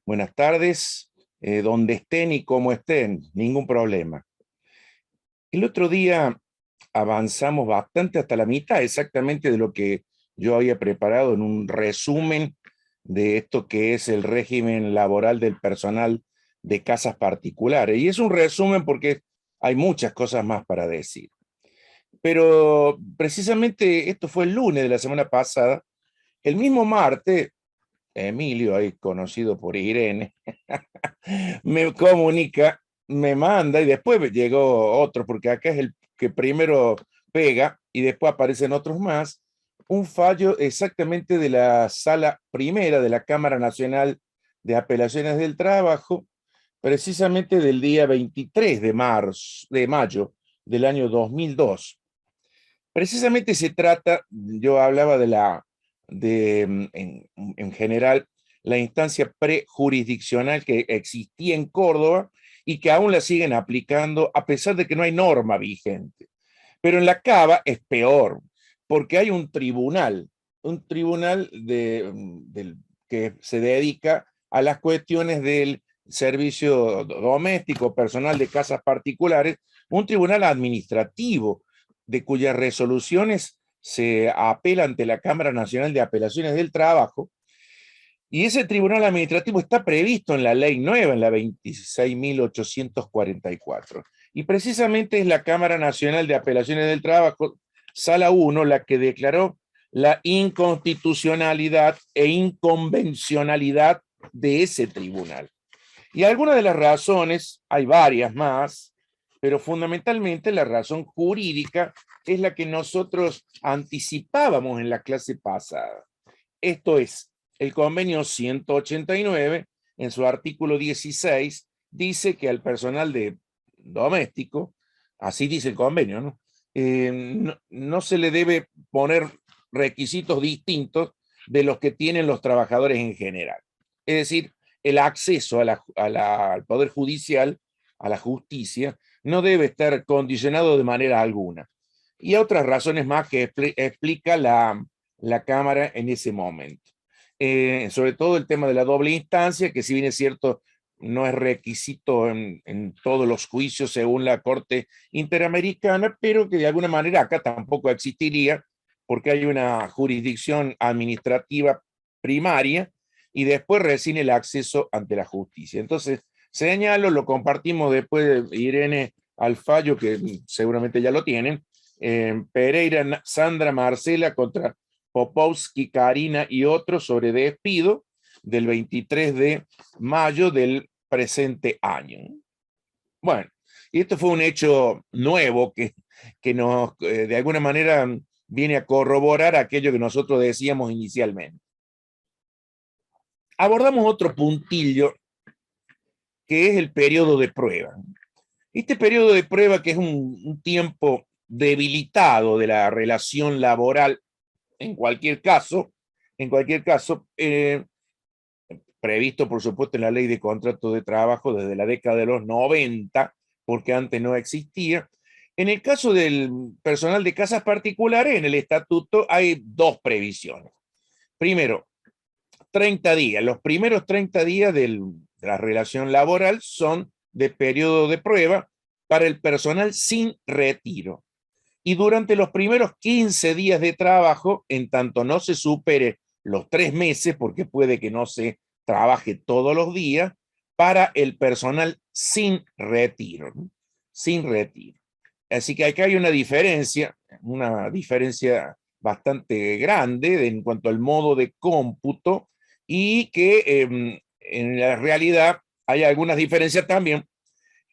Buenas tardes, donde estén y como estén, ningún problema. El otro día avanzamos bastante hasta la mitad exactamente de lo que yo había preparado en un resumen de esto que es el régimen laboral del personal de casas particulares. Y es un resumen porque hay muchas cosas más para decir. Pero precisamente esto fue el lunes de la semana pasada. El mismo martes, Emilio, ahí conocido por Irene, me comunica, me manda y después llegó otro, porque acá es el que primero pega y después aparecen otros más, un fallo exactamente de la sala primera de la Cámara Nacional de Apelaciones del Trabajo, precisamente del día 23 de mayo del año 2002. Precisamente se trata, yo hablaba en general, la instancia prejurisdiccional que existía en Córdoba y que aún la siguen aplicando a pesar de que no hay norma vigente. Pero en la Cava es peor, porque hay un tribunal que se dedica a las cuestiones del servicio doméstico, personal de casas particulares, un tribunal administrativo de cuyas resoluciones se apela ante la Cámara Nacional de Apelaciones del Trabajo, y ese tribunal administrativo está previsto en la ley nueva, en la 26.844. Y precisamente es la Cámara Nacional de Apelaciones del Trabajo, Sala 1, la que declaró la inconstitucionalidad e inconvencionalidad de ese tribunal. Y algunas de las razones, hay varias más, pero fundamentalmente la razón jurídica es la que nosotros anticipábamos en la clase pasada. Esto es, el convenio 189, en su artículo 16, dice que al personal doméstico, así dice el convenio, ¿no? No se le debe poner requisitos distintos de los que tienen los trabajadores en general. Es decir, el acceso al Poder Judicial, a la justicia, no debe estar condicionado de manera alguna. Y otras razones más que explica la Cámara en ese momento. Sobre todo el tema de la doble instancia, que si bien es cierto, no es requisito en todos los juicios según la Corte Interamericana, pero que de alguna manera acá tampoco existiría, porque hay una jurisdicción administrativa primaria y después recién el acceso ante la justicia. Entonces, señalo, lo compartimos después de Irene al fallo, que seguramente ya lo tienen, Pereira, Sandra, Marcela contra Popovsky, Karina y otros sobre despido del 23 de mayo del presente año. Bueno, y esto fue un hecho nuevo que nos, de alguna manera, viene a corroborar aquello que nosotros decíamos inicialmente. Abordamos otro puntillo, que es el periodo de prueba. Este periodo de prueba, que es un tiempo debilitado de la relación laboral en cualquier caso, previsto por supuesto en la ley de contratos de trabajo desde la década de los 90, porque antes no existía. En el caso del personal de casas particulares, en el estatuto hay dos previsiones. Primero, 30 días. Los primeros 30 días de la relación laboral son de periodo de prueba para el personal sin retiro. Y durante los primeros 15 días de trabajo, en tanto no se supere los 3 meses, porque puede que no se trabaje todos los días, para el personal sin retiro, ¿no? Sin retiro. Así que acá hay una diferencia bastante grande en cuanto al modo de cómputo y que en la realidad hay algunas diferencias también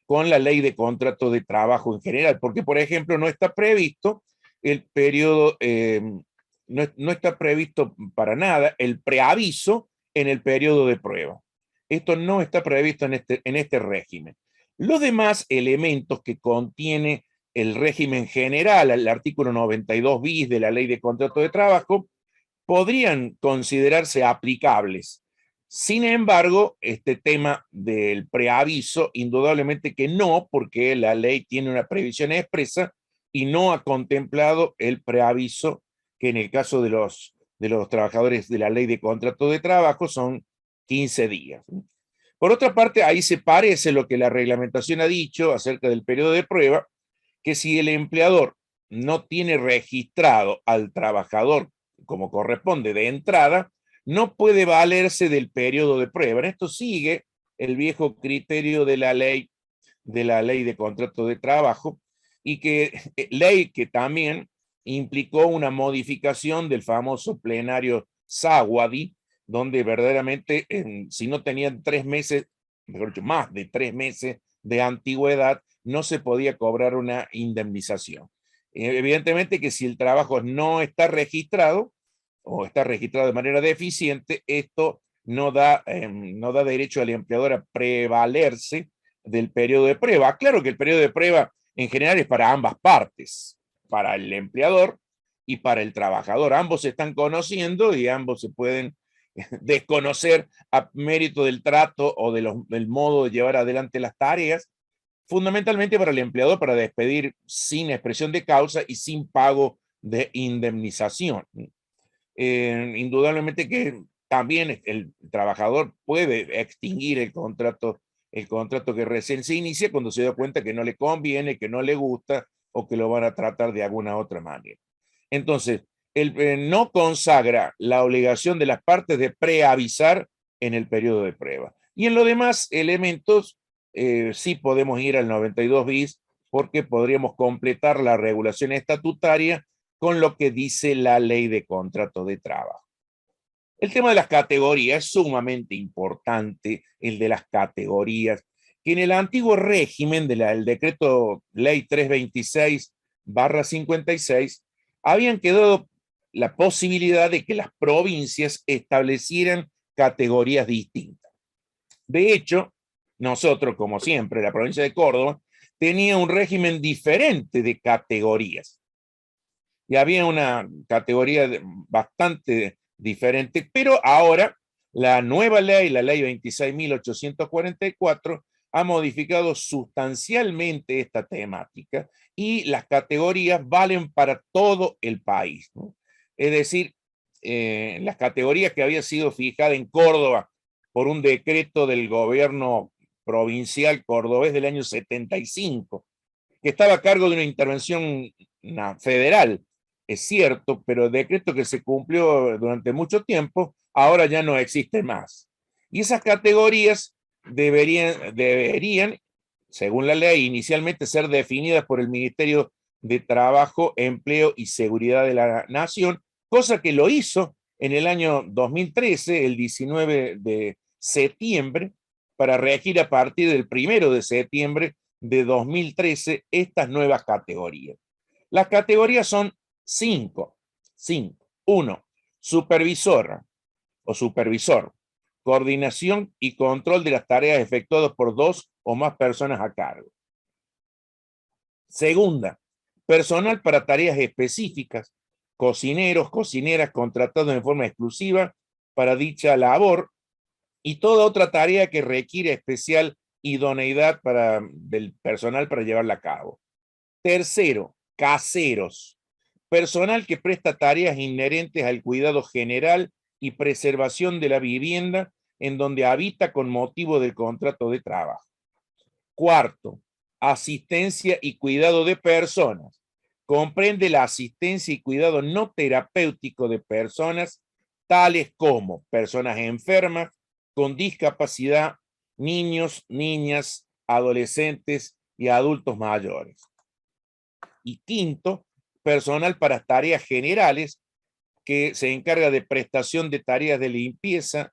con la ley de contrato de trabajo en general, porque por ejemplo no está previsto el periodo, no está previsto para nada el preaviso en el periodo de prueba. Esto no está previsto en este régimen. Los demás elementos que contiene el régimen general, el artículo 92 bis de la ley de contrato de trabajo, podrían considerarse aplicables, Sin embargo, este tema del preaviso, indudablemente que no, porque la ley tiene una previsión expresa y no ha contemplado el preaviso, que en el caso de los trabajadores de la ley de contrato de trabajo son 15 días. Por otra parte, ahí se parece lo que la reglamentación ha dicho acerca del periodo de prueba, que si el empleador no tiene registrado al trabajador como corresponde de entrada, no puede valerse del periodo de prueba. En esto sigue el viejo criterio de la ley de contrato de trabajo, y que ley que también implicó una modificación del famoso plenario Zawadi, donde verdaderamente, si no tenían 3 meses, mejor dicho, más de 3 meses de antigüedad, no se podía cobrar una indemnización. Evidentemente que si el trabajo no está registrado o está registrado de manera deficiente, esto no da derecho al empleador a prevalerse del periodo de prueba. Claro que el periodo de prueba en general es para ambas partes, para el empleador y para el trabajador. Ambos se están conociendo y ambos se pueden desconocer a mérito del trato o del modo de llevar adelante las tareas, fundamentalmente para el empleador, para despedir sin expresión de causa y sin pago de indemnización. Indudablemente que también el trabajador puede extinguir el contrato que recién se inicia cuando se da cuenta que no le conviene, que no le gusta o que lo van a tratar de alguna otra manera. Entonces, no consagra la obligación de las partes de preavisar en el periodo de prueba. Y en los demás elementos, sí podemos ir al 92 bis, porque podríamos completar la regulación estatutaria con lo que dice la ley de contrato de trabajo. El tema de las categorías es sumamente importante, el de las categorías, que en el antiguo régimen del decreto ley 326/56 habían quedado la posibilidad de que las provincias establecieran categorías distintas. De hecho, nosotros, como siempre, la provincia de Córdoba tenía un régimen diferente de categorías. Y había una categoría bastante diferente, pero ahora la nueva ley, la ley 26.844, ha modificado sustancialmente esta temática y las categorías valen para todo el país, ¿no? Es decir, las categorías que había sido fijada en Córdoba por un decreto del gobierno provincial cordobés del año 75, que estaba a cargo de una intervención federal, es cierto, pero el decreto que se cumplió durante mucho tiempo, ahora ya no existe más. Y esas categorías deberían, según la ley, inicialmente ser definidas por el Ministerio de Trabajo, Empleo y Seguridad de la Nación, cosa que lo hizo en el año 2013, el 19 de septiembre, para regir a partir del 1 de septiembre de 2013 estas nuevas categorías. Las categorías son cinco. Uno, supervisora o supervisor, coordinación y control de las tareas efectuadas por 2 o más personas a cargo. Segunda, personal para tareas específicas, cocineros, cocineras contratados en forma exclusiva para dicha labor y toda otra tarea que requiere especial idoneidad del personal para llevarla a cabo. Tercero, caseros, personal que presta tareas inherentes al cuidado general y preservación de la vivienda en donde habita con motivo del contrato de trabajo. Cuarto, asistencia y cuidado de personas. Comprende la asistencia y cuidado no terapéutico de personas, tales como personas enfermas, con discapacidad, niños, niñas, adolescentes y adultos mayores. Y quinto, personal para tareas generales que se encarga de prestación de tareas de limpieza,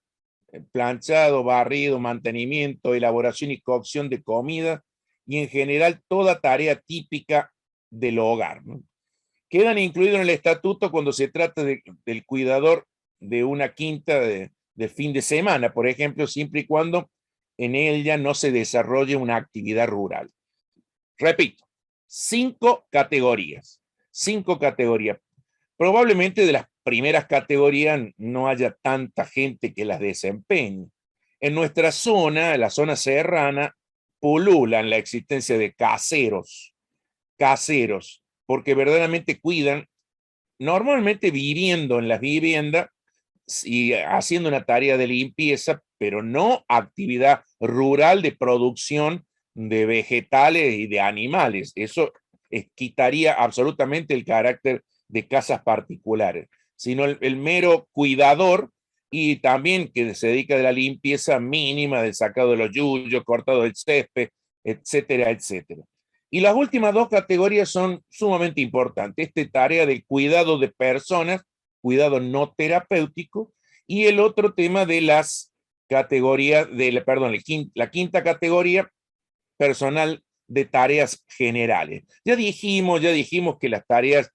planchado, barrido, mantenimiento, elaboración y cocción de comida y en general toda tarea típica del hogar, ¿no? Quedan incluidos en el estatuto cuando se trata del cuidador de una quinta de fin de semana, por ejemplo, siempre y cuando en ella no se desarrolle una actividad rural. Repito, 5 categorías. 5 categorías. Probablemente de las primeras categorías no haya tanta gente que las desempeñe, En nuestra zona, en la zona serrana, pululan la existencia de caseros, porque verdaderamente cuidan, normalmente viviendo en las viviendas y haciendo una tarea de limpieza, pero no actividad rural de producción de vegetales y de animales. Eso quitaría absolutamente el carácter de casas particulares, sino el mero cuidador y también que se dedica a la limpieza mínima del sacado de los yuyos, cortado del césped, etcétera, etcétera. Y las últimas dos categorías son sumamente importantes. Esta tarea del cuidado de personas, cuidado no terapéutico, y el otro tema de las categorías, perdón, la quinta categoría, personal de tareas generales. Ya dijimos que las tareas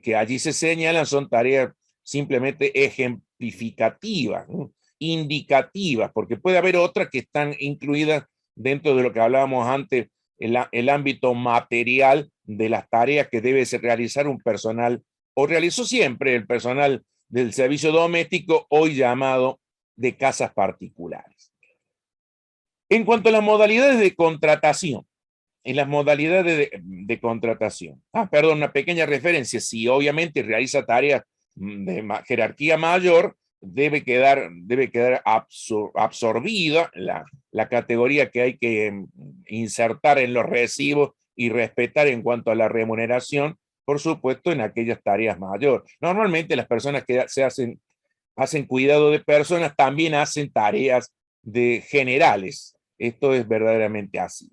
que allí se señalan son tareas simplemente ejemplificativas, ¿no? Indicativas, porque puede haber otras que están incluidas dentro de lo que hablábamos antes, el ámbito material de las tareas que debe realizar un personal, o realizó siempre el personal del servicio doméstico, hoy llamado de casas particulares. En cuanto a las modalidades de contratación, en las modalidades de contratación. Perdón, una pequeña referencia. Si obviamente realiza tareas de jerarquía mayor, debe quedar absorbida la categoría que hay que insertar en los recibos y respetar en cuanto a la remuneración, por supuesto, en aquellas tareas mayores. Normalmente las personas que hacen cuidado de personas también hacen tareas de generales. Esto es verdaderamente así.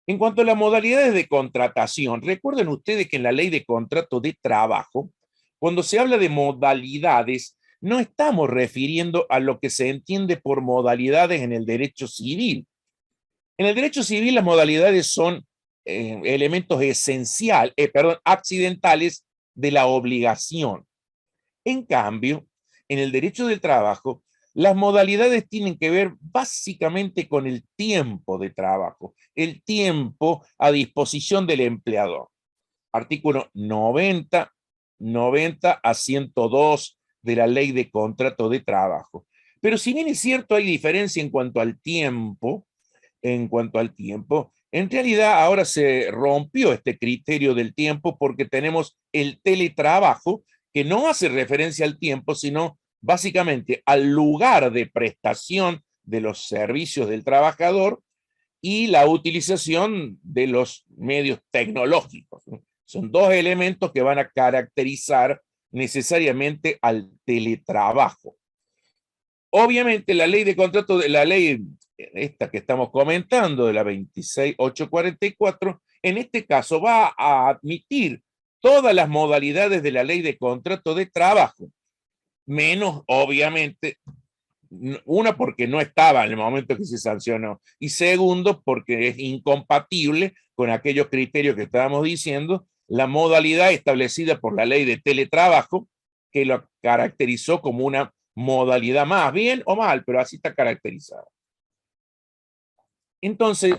En cuanto a las modalidades de contratación, recuerden ustedes que en la ley de contrato de trabajo, cuando se habla de modalidades, no estamos refiriendo a lo que se entiende por modalidades en el derecho civil. En el derecho civil las modalidades son elementos accidentales de la obligación. En cambio, en el derecho del trabajo, las modalidades tienen que ver básicamente con el tiempo de trabajo, el tiempo a disposición del empleador. Artículo 90 a 102 de la Ley de Contrato de Trabajo. Pero si bien es cierto, hay diferencia en cuanto al tiempo, en realidad ahora se rompió este criterio del tiempo porque tenemos el teletrabajo que no hace referencia al tiempo, sino básicamente al lugar de prestación de los servicios del trabajador y la utilización de los medios tecnológicos. Son dos elementos que van a caracterizar necesariamente al teletrabajo. Obviamente la ley de contrato, la ley esta que estamos comentando, de la 26844, en este caso va a admitir todas las modalidades de la ley de contrato de trabajo, menos obviamente, una porque no estaba en el momento que se sancionó, y segundo porque es incompatible con aquellos criterios que estábamos diciendo, la modalidad establecida por la ley de teletrabajo, que lo caracterizó como una modalidad más, bien o mal, pero así está caracterizada. Entonces,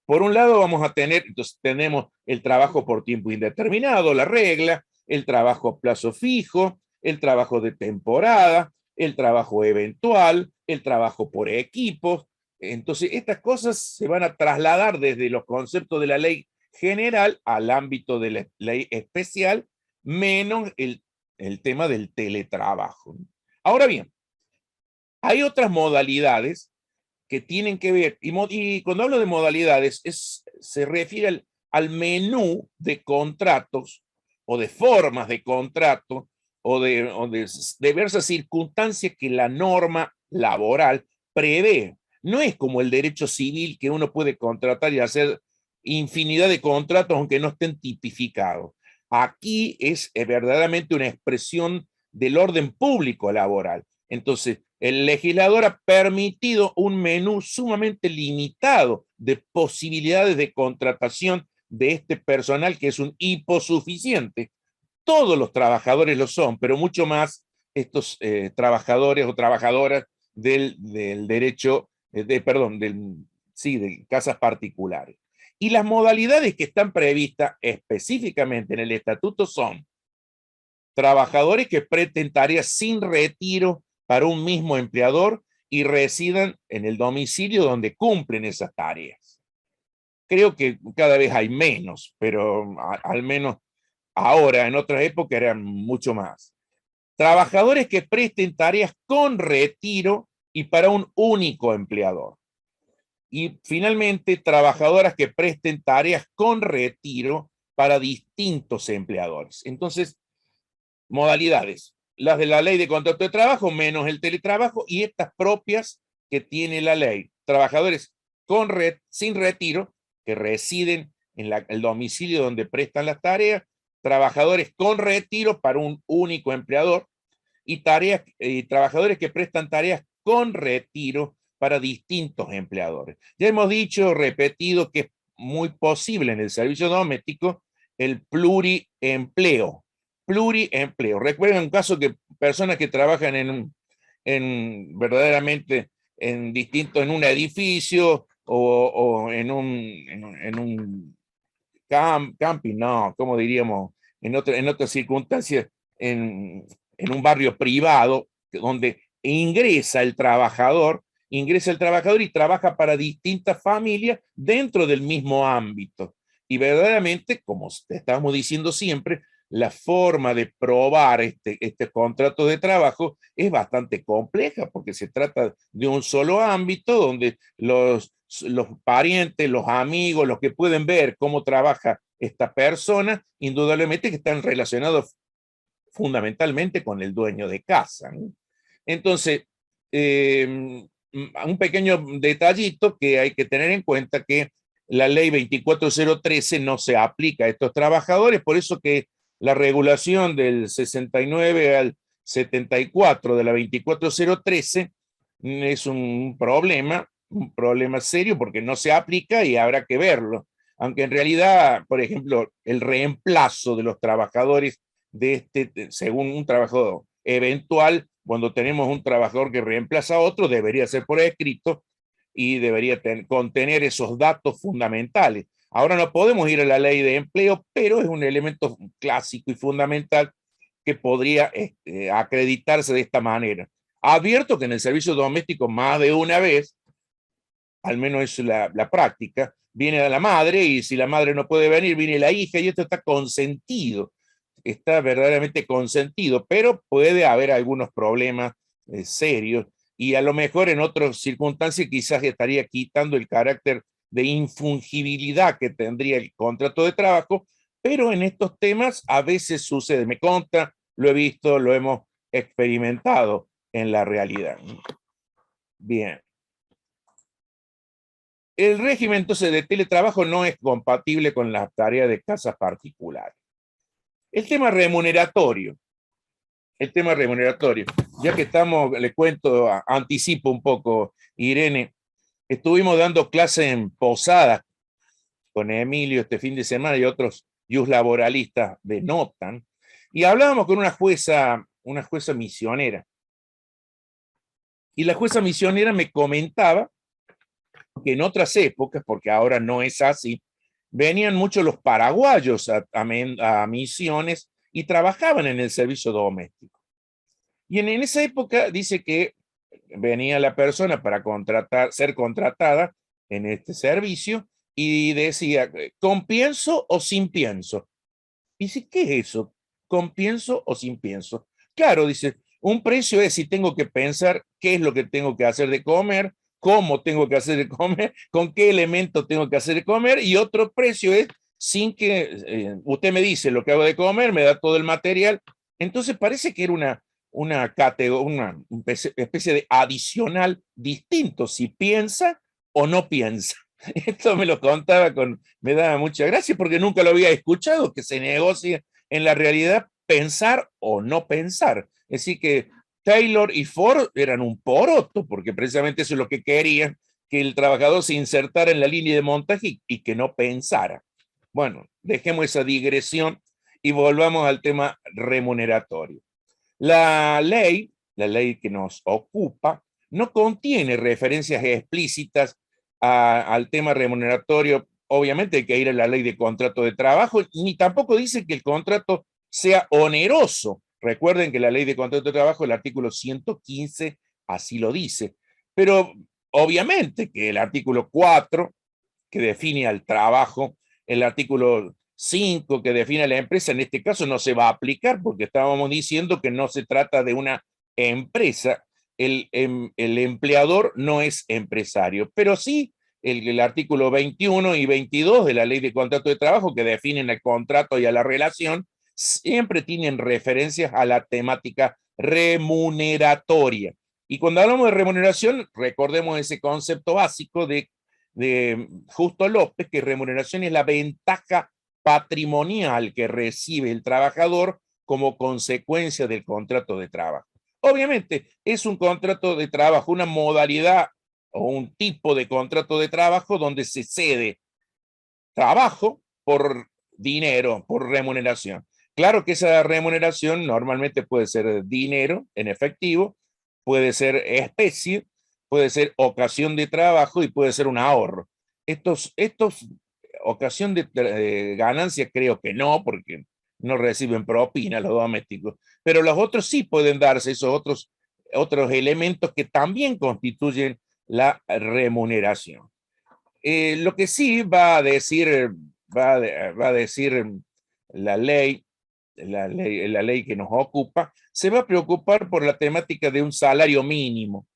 por un lado vamos a tener, entonces tenemos el trabajo por tiempo indeterminado, la regla, el trabajo a plazo fijo, el trabajo de temporada, el trabajo eventual, el trabajo por equipos. Entonces, estas cosas se van a trasladar desde los conceptos de la ley general al ámbito de la ley especial, menos el tema del teletrabajo. Ahora bien, hay otras modalidades que tienen que ver, y cuando hablo de modalidades, se refiere al menú de contratos o de formas de contrato o de diversas circunstancias que la norma laboral prevé. No es como el derecho civil que uno puede contratar y hacer infinidad de contratos aunque no estén tipificados. Aquí es verdaderamente una expresión del orden público laboral. Entonces, el legislador ha permitido un menú sumamente limitado de posibilidades de contratación de este personal que es un hiposuficiente. Todos los trabajadores lo son, pero mucho más estos trabajadores o trabajadoras del derecho, de casas particulares. Y las modalidades que están previstas específicamente en el estatuto son trabajadores que presten tareas sin retiro para un mismo empleador y residan en el domicilio donde cumplen esas tareas. Creo que cada vez hay menos, pero al menos ahora, en otras épocas eran mucho más. Trabajadores que presten tareas con retiro y para un único empleador. Y finalmente, trabajadoras que presten tareas con retiro para distintos empleadores. Entonces, modalidades, las de la ley de contrato de trabajo menos el teletrabajo y estas propias que tiene la ley. Trabajadores sin retiro que residen en el domicilio donde prestan las tareas, trabajadores con retiro para un único empleador y trabajadores que prestan tareas con retiro para distintos empleadores. Ya hemos dicho, repetido, que es muy posible en el servicio doméstico el pluriempleo. Pluriempleo. Recuerden un caso que personas que trabajan verdaderamente en un edificio o en un camping, no, ¿cómo diríamos? En otras circunstancias, en un barrio privado, donde ingresa el trabajador y trabaja para distintas familias dentro del mismo ámbito. Y verdaderamente, como estamos diciendo siempre, la forma de probar este contrato de trabajo es bastante compleja porque se trata de un solo ámbito donde los parientes, los amigos, los que pueden ver cómo trabaja esta persona, indudablemente que están relacionados fundamentalmente con el dueño de casa, ¿no? Entonces, un pequeño detallito que hay que tener en cuenta, que la ley 24013 no se aplica a estos trabajadores, por eso que la regulación del 69 al 74 de la 24013 es un problema serio porque no se aplica y habrá que verlo. Aunque en realidad, por ejemplo, el reemplazo de los trabajadores según un trabajo eventual, cuando tenemos un trabajador que reemplaza a otro, debería ser por escrito y debería contener esos datos fundamentales. Ahora no podemos ir a la ley de empleo, pero es un elemento clásico y fundamental que podría acreditarse de esta manera. Advierto que en el servicio doméstico más de una vez, al menos es la práctica, viene la madre y si la madre no puede venir, viene la hija y esto está consentido, está verdaderamente consentido, pero puede haber algunos problemas serios y a lo mejor en otras circunstancias quizás estaría quitando el carácter de infungibilidad que tendría el contrato de trabajo, pero en estos temas a veces sucede, me consta, lo he visto, lo hemos experimentado en la realidad. Bien. El régimen entonces de teletrabajo no es compatible con las tareas de casas particulares. El tema remuneratorio, ya que estamos, le cuento, anticipo un poco, Irene, estuvimos dando clases en Posadas con Emilio este fin de semana y otros laboralistas de Notan, y hablábamos con una jueza misionera. Y la jueza misionera me comentaba que en otras épocas, porque ahora no es así, venían muchos los paraguayos a misiones y trabajaban en el servicio doméstico. Y en esa época dice que venía la persona para ser contratada en este servicio y decía, ¿con pienso o sin pienso? Y dice, ¿qué es eso? ¿Con pienso o sin pienso? Claro, dice, un precio es si tengo que pensar qué es lo que tengo que hacer de comer, cómo tengo que hacer de comer, con qué elemento tengo que hacer de comer, y otro precio es sin que usted me dice lo que hago de comer, me da todo el material. Entonces parece que era una especie de adicional distinto, si piensa o no piensa. Esto me lo contaba me daba mucha gracia porque nunca lo había escuchado, que se negocie en la realidad pensar o no pensar. Es decir, que Taylor y Ford eran un poroto, porque precisamente eso es lo que querían, que el trabajador se insertara en la línea de montaje y que no pensara. Bueno, dejemos esa digresión y volvamos al tema remuneratorio. La ley que nos ocupa, no contiene referencias explícitas al tema remuneratorio. Obviamente hay que ir a la ley de contrato de trabajo, ni tampoco dice que el contrato sea oneroso. Recuerden que la ley de contrato de trabajo, el artículo 115, así lo dice. Pero obviamente que el artículo 4, que define al trabajo, el artículo 5, que define a la empresa, en este caso no se va a aplicar porque estábamos diciendo que no se trata de una empresa. El empleador no es empresario, pero sí el artículo 21 y 22 de la Ley de Contrato de Trabajo, que definen el contrato y a la relación, siempre tienen referencias a la temática remuneratoria. Y cuando hablamos de remuneración, recordemos ese concepto básico de Justo López, que remuneración es la ventaja patrimonial que recibe el trabajador como consecuencia del contrato de trabajo. Obviamente, es un contrato de trabajo, una modalidad o un tipo de contrato de trabajo donde se cede trabajo por dinero, por remuneración. Claro que esa remuneración normalmente puede ser dinero en efectivo, puede ser especie, puede ser ocasión de trabajo y puede ser un ahorro. Estos ocasión de ganancia creo que no, porque no reciben propina los domésticos, pero los otros sí pueden darse, esos otros elementos que también constituyen la remuneración. Lo que sí va a decir la ley, la ley que nos ocupa, se va a preocupar por la temática de un salario mínimo.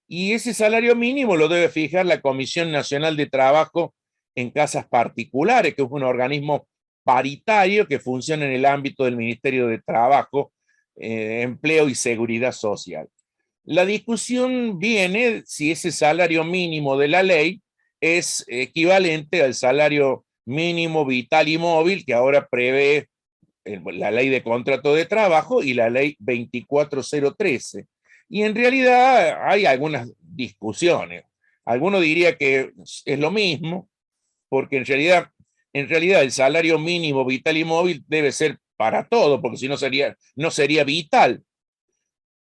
Y ese salario mínimo lo debe fijar la Comisión Nacional de Trabajo en Casas Particulares, que es un organismo paritario que funciona en el ámbito del Ministerio de Trabajo, Empleo y Seguridad Social. La discusión viene si ese salario mínimo de la ley es equivalente al salario mínimo vital y móvil que ahora prevé la ley de contrato de trabajo y la ley 24013. Y en realidad hay algunas discusiones. Alguno diría que es lo mismo, porque en realidad el salario mínimo vital y móvil debe ser para todo, porque si no no sería vital,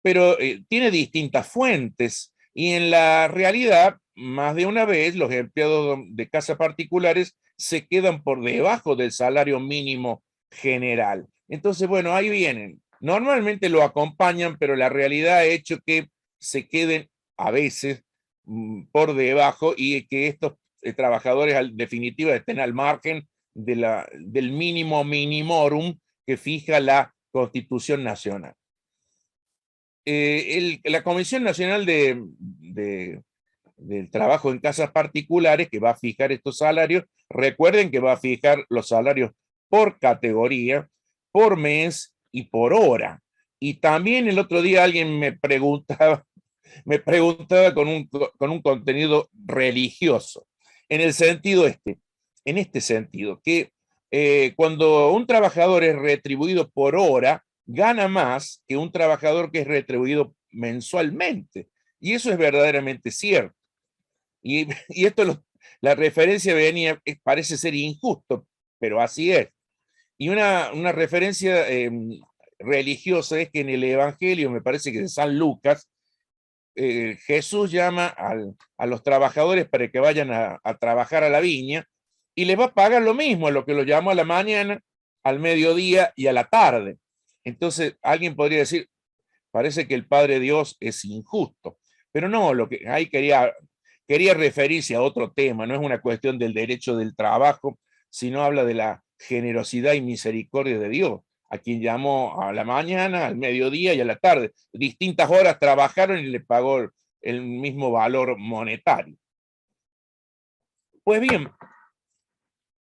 pero tiene distintas fuentes y en la realidad, más de una vez, los empleados de casas particulares se quedan por debajo del salario mínimo general. Entonces, bueno, ahí vienen. Normalmente lo acompañan, pero la realidad ha hecho que se queden a veces por debajo y que estos trabajadores, en definitiva, estén al margen del mínimo minimorum que fija la Constitución Nacional. La Comisión Nacional del Trabajo en Casas Particulares, que va a fijar estos salarios, recuerden que va a fijar los salarios por categoría, por mes y por hora. Y también el otro día alguien me preguntaba con un contenido religioso, en el sentido en este sentido, que cuando un trabajador es retribuido por hora, gana más que un trabajador que es retribuido mensualmente. Y eso es verdaderamente cierto. Y esto, la referencia parece ser injusto, pero así es. Y una referencia religiosa es que en el Evangelio, me parece que de San Lucas, Jesús llama a los trabajadores para que vayan a trabajar a la viña y les va a pagar lo mismo, a lo que lo llama a la mañana, al mediodía y a la tarde. Entonces, alguien podría decir, parece que el Padre Dios es injusto, pero no, lo que ahí quería referirse a otro tema, no es una cuestión del derecho del trabajo, sino habla de la generosidad y misericordia de Dios, a quien llamó a la mañana, al mediodía y a la tarde. Distintas horas trabajaron y le pagó el mismo valor monetario. Pues bien,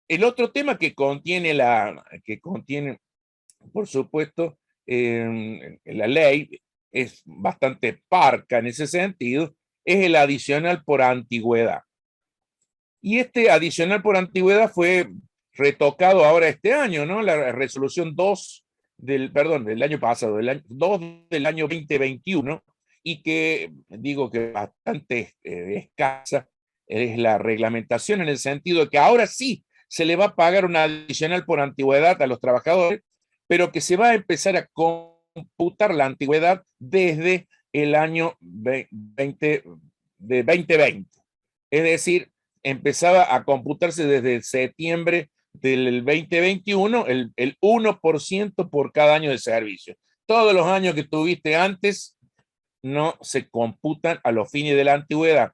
el otro tema que contiene, por supuesto, la ley es bastante parca en ese sentido, es el adicional por antigüedad. Y este adicional por antigüedad fue retocado ahora este año, ¿no? La resolución 2 del año pasado, del año 2 del año 2021, y que digo que bastante escasa es la reglamentación en el sentido de que ahora sí se le va a pagar una adicional por antigüedad a los trabajadores, pero que se va a empezar a computar la antigüedad desde el año 2020. Es decir, empezaba a computarse desde septiembre del 2021 el 1% por cada año de servicio. Todos los años que tuviste antes no se computan a los fines de la antigüedad,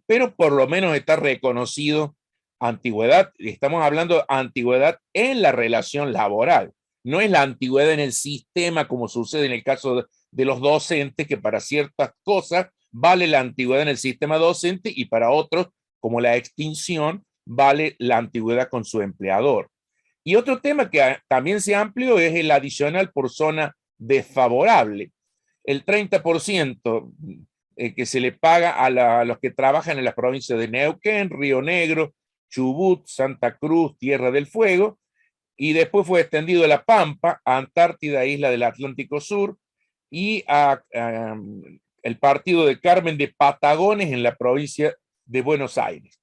pero por lo menos está reconocido antigüedad. Estamos hablando de antigüedad en la relación laboral, no es la antigüedad en el sistema como sucede en el caso de los docentes, que para ciertas cosas vale la antigüedad en el sistema docente y para otros, como la extinción, vale la antigüedad con su empleador. Y otro tema que también se amplió es el adicional por zona desfavorable. El 30% que se le paga a los que trabajan en las provincias de Neuquén, Río Negro, Chubut, Santa Cruz, Tierra del Fuego, y después fue extendido a La Pampa, a Antártida, isla del Atlántico Sur, y el partido de Carmen de Patagones en la provincia de Buenos Aires.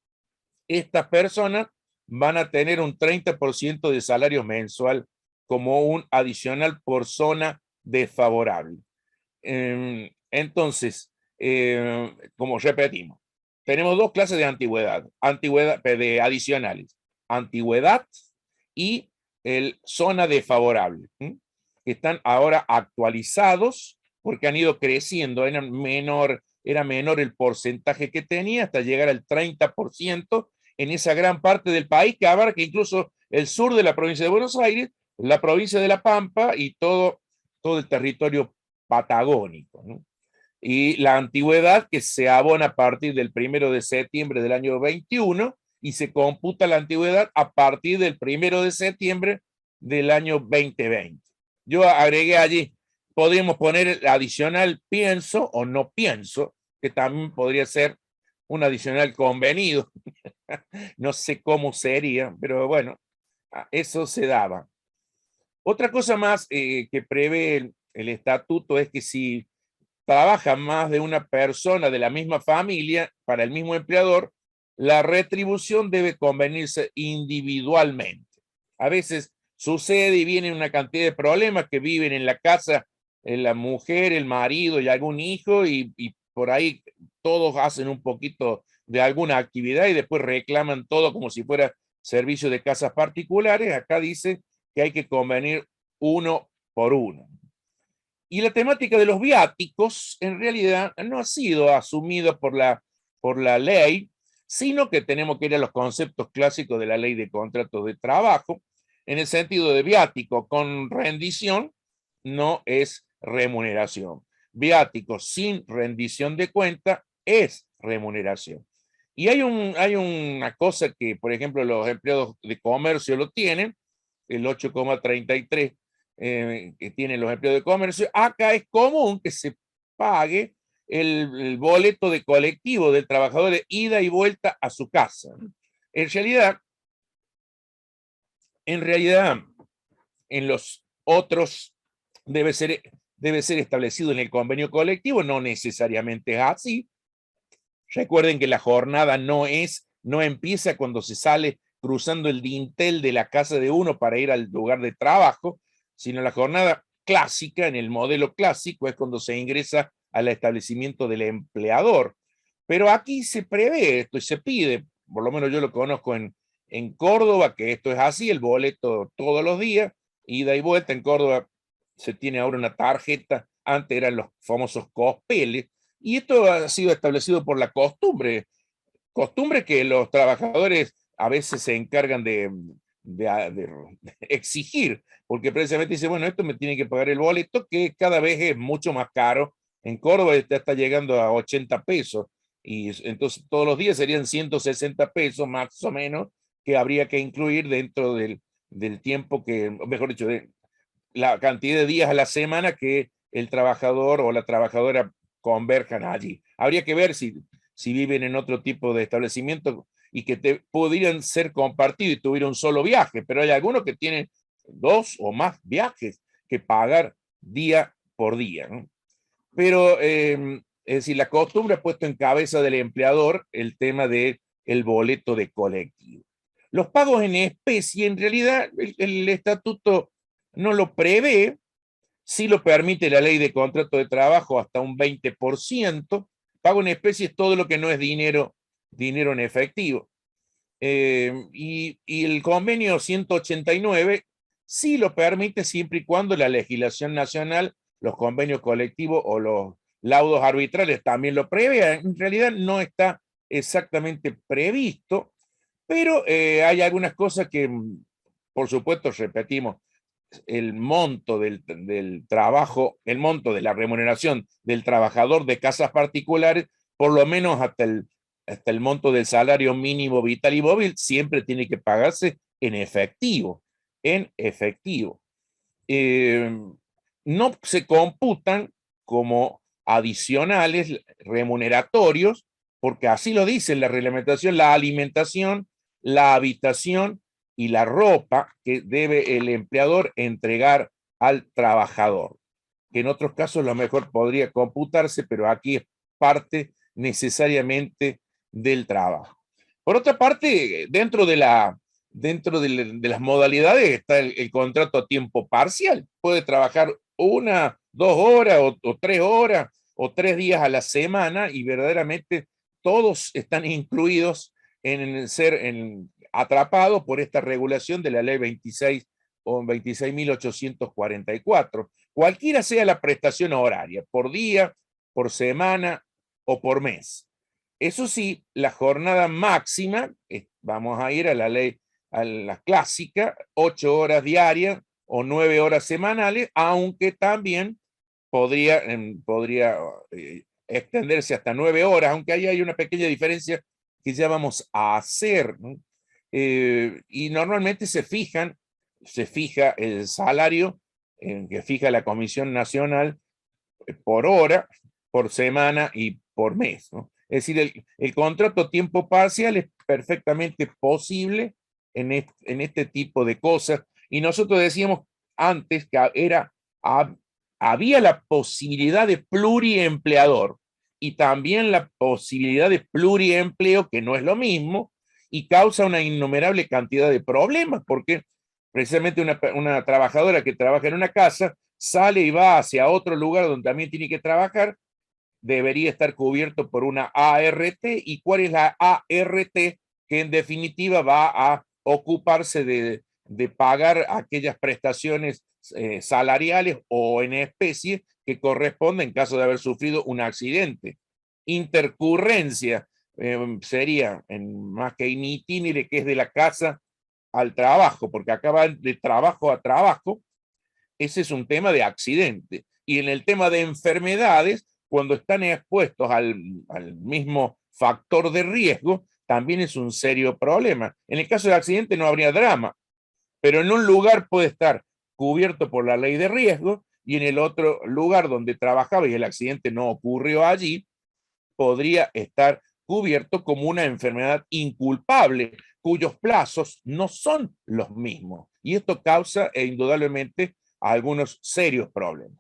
Estas personas van a tener un 30% de salario mensual como un adicional por zona desfavorable. Entonces, como repetimos, tenemos dos clases de antigüedad de adicionales, antigüedad y el zona desfavorable, que están ahora actualizados porque han ido creciendo, era menor el porcentaje que tenía hasta llegar al 30% en esa gran parte del país que abarca incluso el sur de la provincia de Buenos Aires, la provincia de La Pampa y todo el territorio patagónico, ¿no? Y la antigüedad que se abona a partir del 1 de septiembre del año 21 y se computa la antigüedad a partir del 1 de septiembre del año 2020. Yo agregué allí, podríamos poner adicional pienso o no pienso, que también podría ser un adicional convenido. No sé cómo sería, pero bueno, eso se daba. Otra cosa más que prevé el estatuto es que si trabaja más de una persona de la misma familia para el mismo empleador, la retribución debe convenirse individualmente. A veces sucede y vienen una cantidad de problemas que viven en la casa la mujer, el marido y algún hijo y por ahí todos hacen un poquito de alguna actividad y después reclaman todo como si fuera servicio de casas particulares. Acá dice que hay que convenir uno por uno. Y la temática de los viáticos en realidad no ha sido asumida por la ley, sino que tenemos que ir a los conceptos clásicos de la ley de contratos de trabajo, en el sentido de viático con rendición no es remuneración. Viático sin rendición de cuenta es remuneración. Y hay una cosa que, por ejemplo, los empleados de comercio lo tienen, el 8,33 que tienen los empleados de comercio. Acá es común que se pague el boleto de colectivo del trabajador de ida y vuelta a su casa. En realidad, en los otros debe ser establecido en el convenio colectivo, no necesariamente es así. Recuerden que la jornada no empieza cuando se sale cruzando el dintel de la casa de uno para ir al lugar de trabajo, sino la jornada clásica, en el modelo clásico, es cuando se ingresa al establecimiento del empleador. Pero aquí se prevé esto y se pide, por lo menos yo lo conozco en Córdoba, que esto es así, el boleto todos los días, ida y vuelta. En Córdoba se tiene ahora una tarjeta, antes eran los famosos cospeles, y esto ha sido establecido por la costumbre que los trabajadores a veces se encargan de exigir, porque precisamente dice, bueno, esto me tiene que pagar el boleto, que cada vez es mucho más caro. En Córdoba está llegando a 80 pesos, y entonces todos los días serían 160 pesos más o menos, que habría que incluir dentro del tiempo que, mejor dicho, de la cantidad de días a la semana que el trabajador o la trabajadora converjan allí. Habría que ver si viven en otro tipo de establecimiento y que pudieran ser compartidos y tuvieran un solo viaje, pero hay algunos que tienen 2 o más viajes que pagar día por día, ¿no? Pero, es decir, la costumbre ha puesto en cabeza del empleador el tema del boleto de colectivo. Los pagos en especie, en realidad, el estatuto no lo prevé, sí lo permite la ley de contrato de trabajo hasta un 20%. Pago en especie es todo lo que no es dinero en efectivo. Y el convenio 189 sí lo permite siempre y cuando la legislación nacional, los convenios colectivos o laudos arbitrales también lo prevé. En realidad no está exactamente previsto, pero hay algunas cosas que, por supuesto, repetimos, el monto del trabajo, el monto de la remuneración del trabajador de casas particulares, por lo menos hasta el monto del salario mínimo vital y móvil, siempre tiene que pagarse en efectivo, en efectivo. No se computan como adicionales remuneratorios, porque así lo dice la reglamentación, la alimentación, la habitación y la ropa que debe el empleador entregar al trabajador, que en otros casos lo mejor podría computarse, pero aquí es parte necesariamente del trabajo. Por otra parte, dentro de las modalidades está el contrato a tiempo parcial. Puede trabajar 1, 2 horas o 3 horas o 3 días a la semana y verdaderamente todos están incluidos en ser atrapados por esta regulación de la ley 26 o 26.844. Cualquiera sea la prestación horaria, por día, por semana o por mes. Eso sí, la jornada máxima, vamos a ir a la ley, a la clásica, 8 horas diarias o 9 horas semanales, aunque también podría extenderse hasta 9 horas, aunque ahí hay una pequeña diferencia que ya vamos a hacer, ¿no? Y normalmente se fija el salario que fija la Comisión Nacional por hora, por semana y por mes, ¿no? Es decir, el contrato tiempo parcial es perfectamente posible en este tipo de cosas. Y nosotros decíamos antes que había la posibilidad de pluriempleador y también la posibilidad de pluriempleo, que no es lo mismo, y causa una innumerable cantidad de problemas, porque precisamente una trabajadora que trabaja en una casa sale y va hacia otro lugar donde también tiene que trabajar, debería estar cubierto por una ART. ¿Y cuál es la ART? Que en definitiva va a ocuparse de pagar aquellas prestaciones salariales o en especie que corresponden en caso de haber sufrido un accidente. Intercurrencia sería más que in itinere, que es de la casa al trabajo, porque acaba de trabajo a trabajo. Ese es un tema de accidente. Y en el tema de enfermedades, cuando están expuestos al mismo factor de riesgo, también es un serio problema. En el caso de accidente no habría drama, pero en un lugar puede estar cubierto por la ley de riesgo y en el otro lugar donde trabajaba y el accidente no ocurrió allí, podría estar cubierto como una enfermedad inculpable, cuyos plazos no son los mismos. Y esto causa indudablemente algunos serios problemas.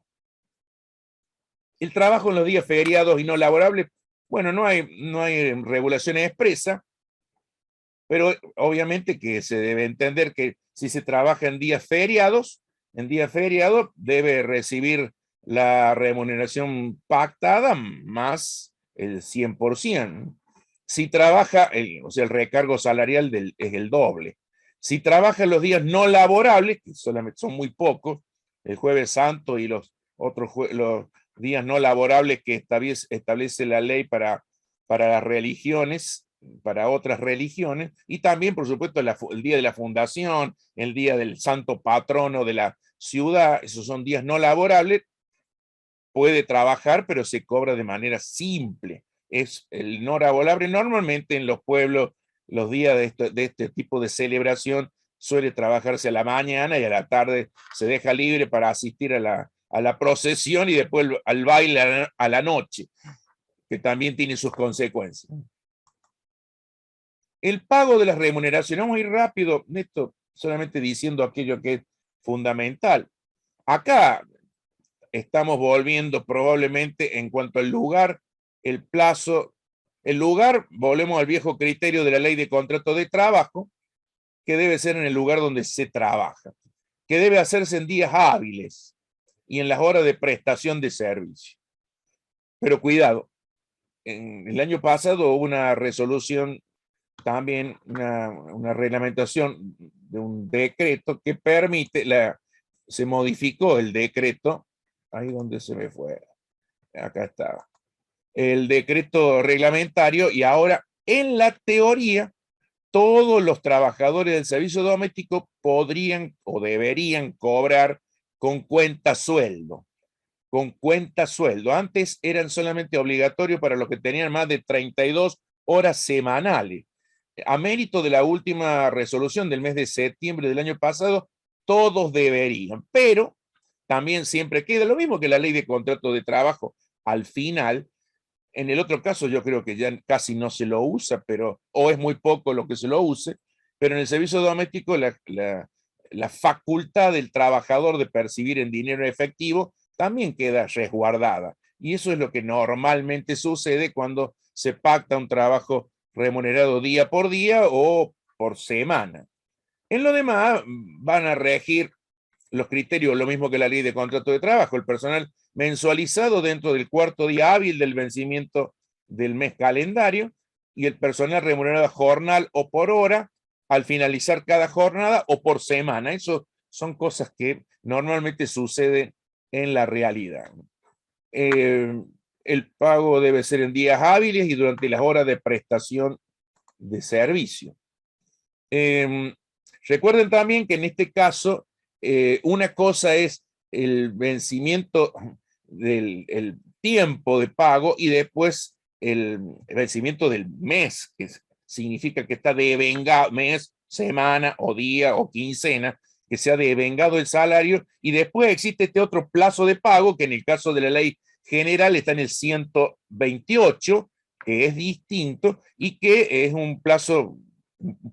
El trabajo en los días feriados y no laborables, bueno, no hay regulaciones expresas, pero obviamente que se debe entender que si se trabaja en días feriados debe recibir la remuneración pactada más el 100%. Si trabaja, o sea, el recargo salarial es el doble. Si trabaja en los días no laborables, que solamente son muy pocos, el jueves santo y los los días no laborables que establece la ley para las religiones, para otras religiones, y también, por supuesto, el día de la fundación, el día del santo patrono de la ciudad, esos son días no laborables, puede trabajar, pero se cobra de manera simple. Es el no laborable. Normalmente en los pueblos, los días de este tipo de celebración, suele trabajarse a la mañana y a la tarde se deja libre para asistir a la procesión y después al baile a la noche, que también tiene sus consecuencias. El pago de las remuneraciones, vamos a ir rápido, esto solamente diciendo aquello que es fundamental. Acá estamos volviendo probablemente en cuanto al lugar, el plazo, el lugar, volvemos al viejo criterio de la ley de contrato de trabajo, que debe ser en el lugar donde se trabaja, que debe hacerse en días hábiles y en las horas de prestación de servicio. Pero cuidado, en el año pasado hubo una resolución, también una reglamentación de un decreto que permite, se modificó el decreto, ahí donde se me fue, Acá está. El decreto reglamentario y ahora en la teoría todos los trabajadores del servicio doméstico podrían o deberían cobrar con cuenta sueldo. Con cuenta sueldo. Antes eran solamente obligatorios para los que tenían más de 32 horas semanales. A mérito de la última resolución del mes de septiembre del año pasado, todos deberían, pero también siempre queda lo mismo que la ley de contrato de trabajo. Al final, en el otro caso yo creo que ya casi no se lo usa, pero o es muy poco lo que se lo use, pero en el servicio doméstico la facultad del trabajador de percibir en dinero efectivo también queda resguardada. Y eso es lo que normalmente sucede cuando se pacta un trabajo remunerado día por día o por semana. En lo demás van a regir los criterios, lo mismo que la ley de contrato de trabajo, el personal mensualizado dentro del cuarto día hábil del vencimiento del mes calendario y el personal remunerado jornal o por hora al finalizar cada jornada o por semana. Eso son cosas que normalmente suceden en la realidad. El pago debe ser en días hábiles y durante las horas de prestación de servicio. Recuerden también que en este caso, una cosa es el vencimiento del el tiempo de pago y después el vencimiento del mes, que significa que está devengado, mes, semana o día o quincena, que se ha devengado el salario, y después existe este otro plazo de pago que en el caso de la ley general está en el 128, que es distinto y que es un plazo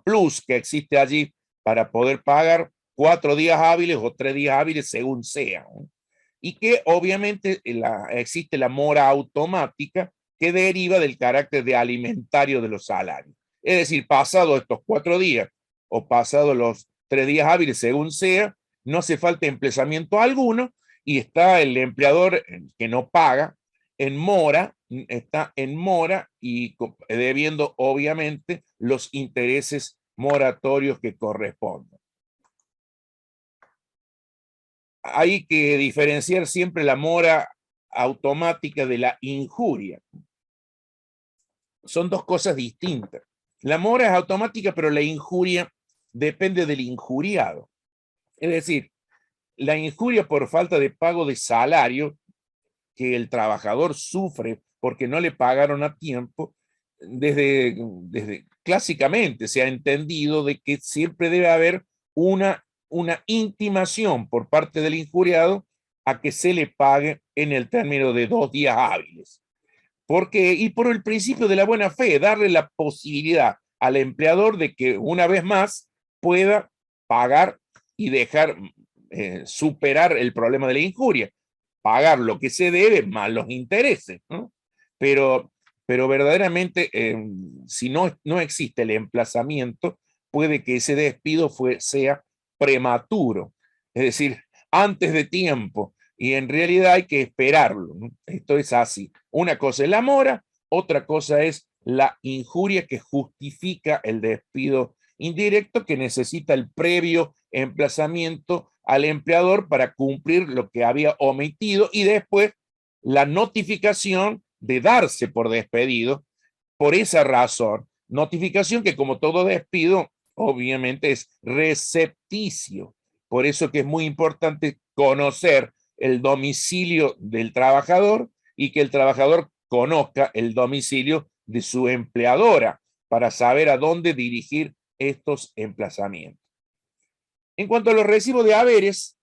plus que existe allí para poder pagar 4 días hábiles o 3 días hábiles según sea. ¿No? Y que obviamente existe la mora automática que deriva del carácter de alimentario de los salarios. Es decir, pasado estos 4 días o pasado los 3 días hábiles según sea, no hace falta emplazamiento alguno y está el empleador que no paga en mora, está en mora y debiendo obviamente los intereses moratorios que correspondan. Hay que diferenciar siempre la mora automática de la injuria. Son dos cosas distintas. La mora es automática, pero la injuria depende del injuriado. Es decir, la injuria por falta de pago de salario que el trabajador sufre porque no le pagaron a tiempo, desde clásicamente se ha entendido de que siempre debe haber una intimación por parte del injuriado a que se le pague en el término de 2 días hábiles. Porque, y por el principio de la buena fe, darle la posibilidad al empleador de que una vez más pueda pagar y dejar superar el problema de la injuria, pagar lo que se debe más los intereses, ¿no? Pero, pero verdaderamente, si no existe el emplazamiento, puede que ese despido sea prematuro, es decir, antes de tiempo, y en realidad hay que esperarlo, ¿no? Esto es así. Una cosa es la mora, otra cosa es la injuria que justifica el despido indirecto que necesita el previo emplazamiento al empleador para cumplir lo que había omitido y después la notificación de darse por despedido por esa razón. Notificación que como todo despido obviamente es recepticio. Por eso que es muy importante conocer el domicilio del trabajador y que el trabajador conozca el domicilio de su empleadora para saber a dónde dirigir estos emplazamientos. En cuanto a los recibos de haberes,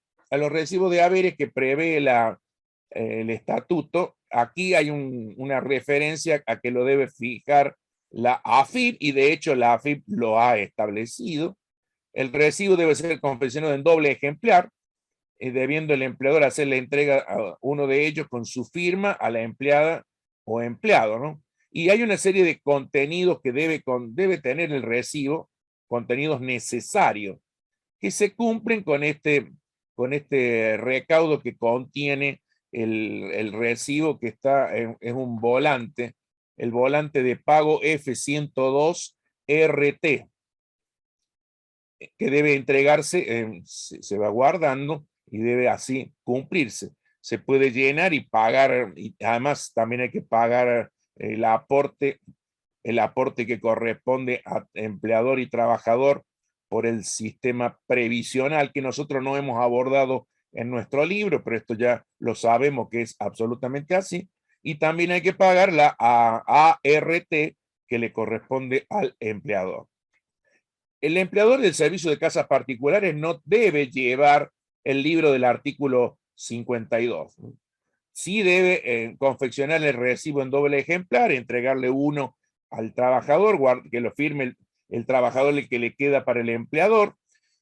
que prevé el estatuto, aquí hay una referencia a que lo debe fijar la AFIP y de hecho la AFIP lo ha establecido. El recibo debe ser confeccionado en doble ejemplar, debiendo el empleador hacer la entrega a uno de ellos con su firma a la empleada o empleado, ¿no? Y hay una serie de contenidos que debe tener el recibo, contenidos necesarios, que se cumplen con este recaudo que contiene el recibo que está en un volante, el volante de pago F102 RT, que debe entregarse, se va guardando y debe así cumplirse. se puede llenar y pagar, y además también hay que pagar el aporte que corresponde a empleador y trabajador por el sistema previsional que nosotros no hemos abordado en nuestro libro, pero esto ya lo sabemos que es absolutamente así. Y también hay que pagar la ART que le corresponde al empleador. El empleador del servicio de casas particulares no debe llevar el libro del artículo 52. Sí debe confeccionar el recibo en doble ejemplar, entregarle uno al trabajador, que lo firme el trabajador, el que le queda para el empleador,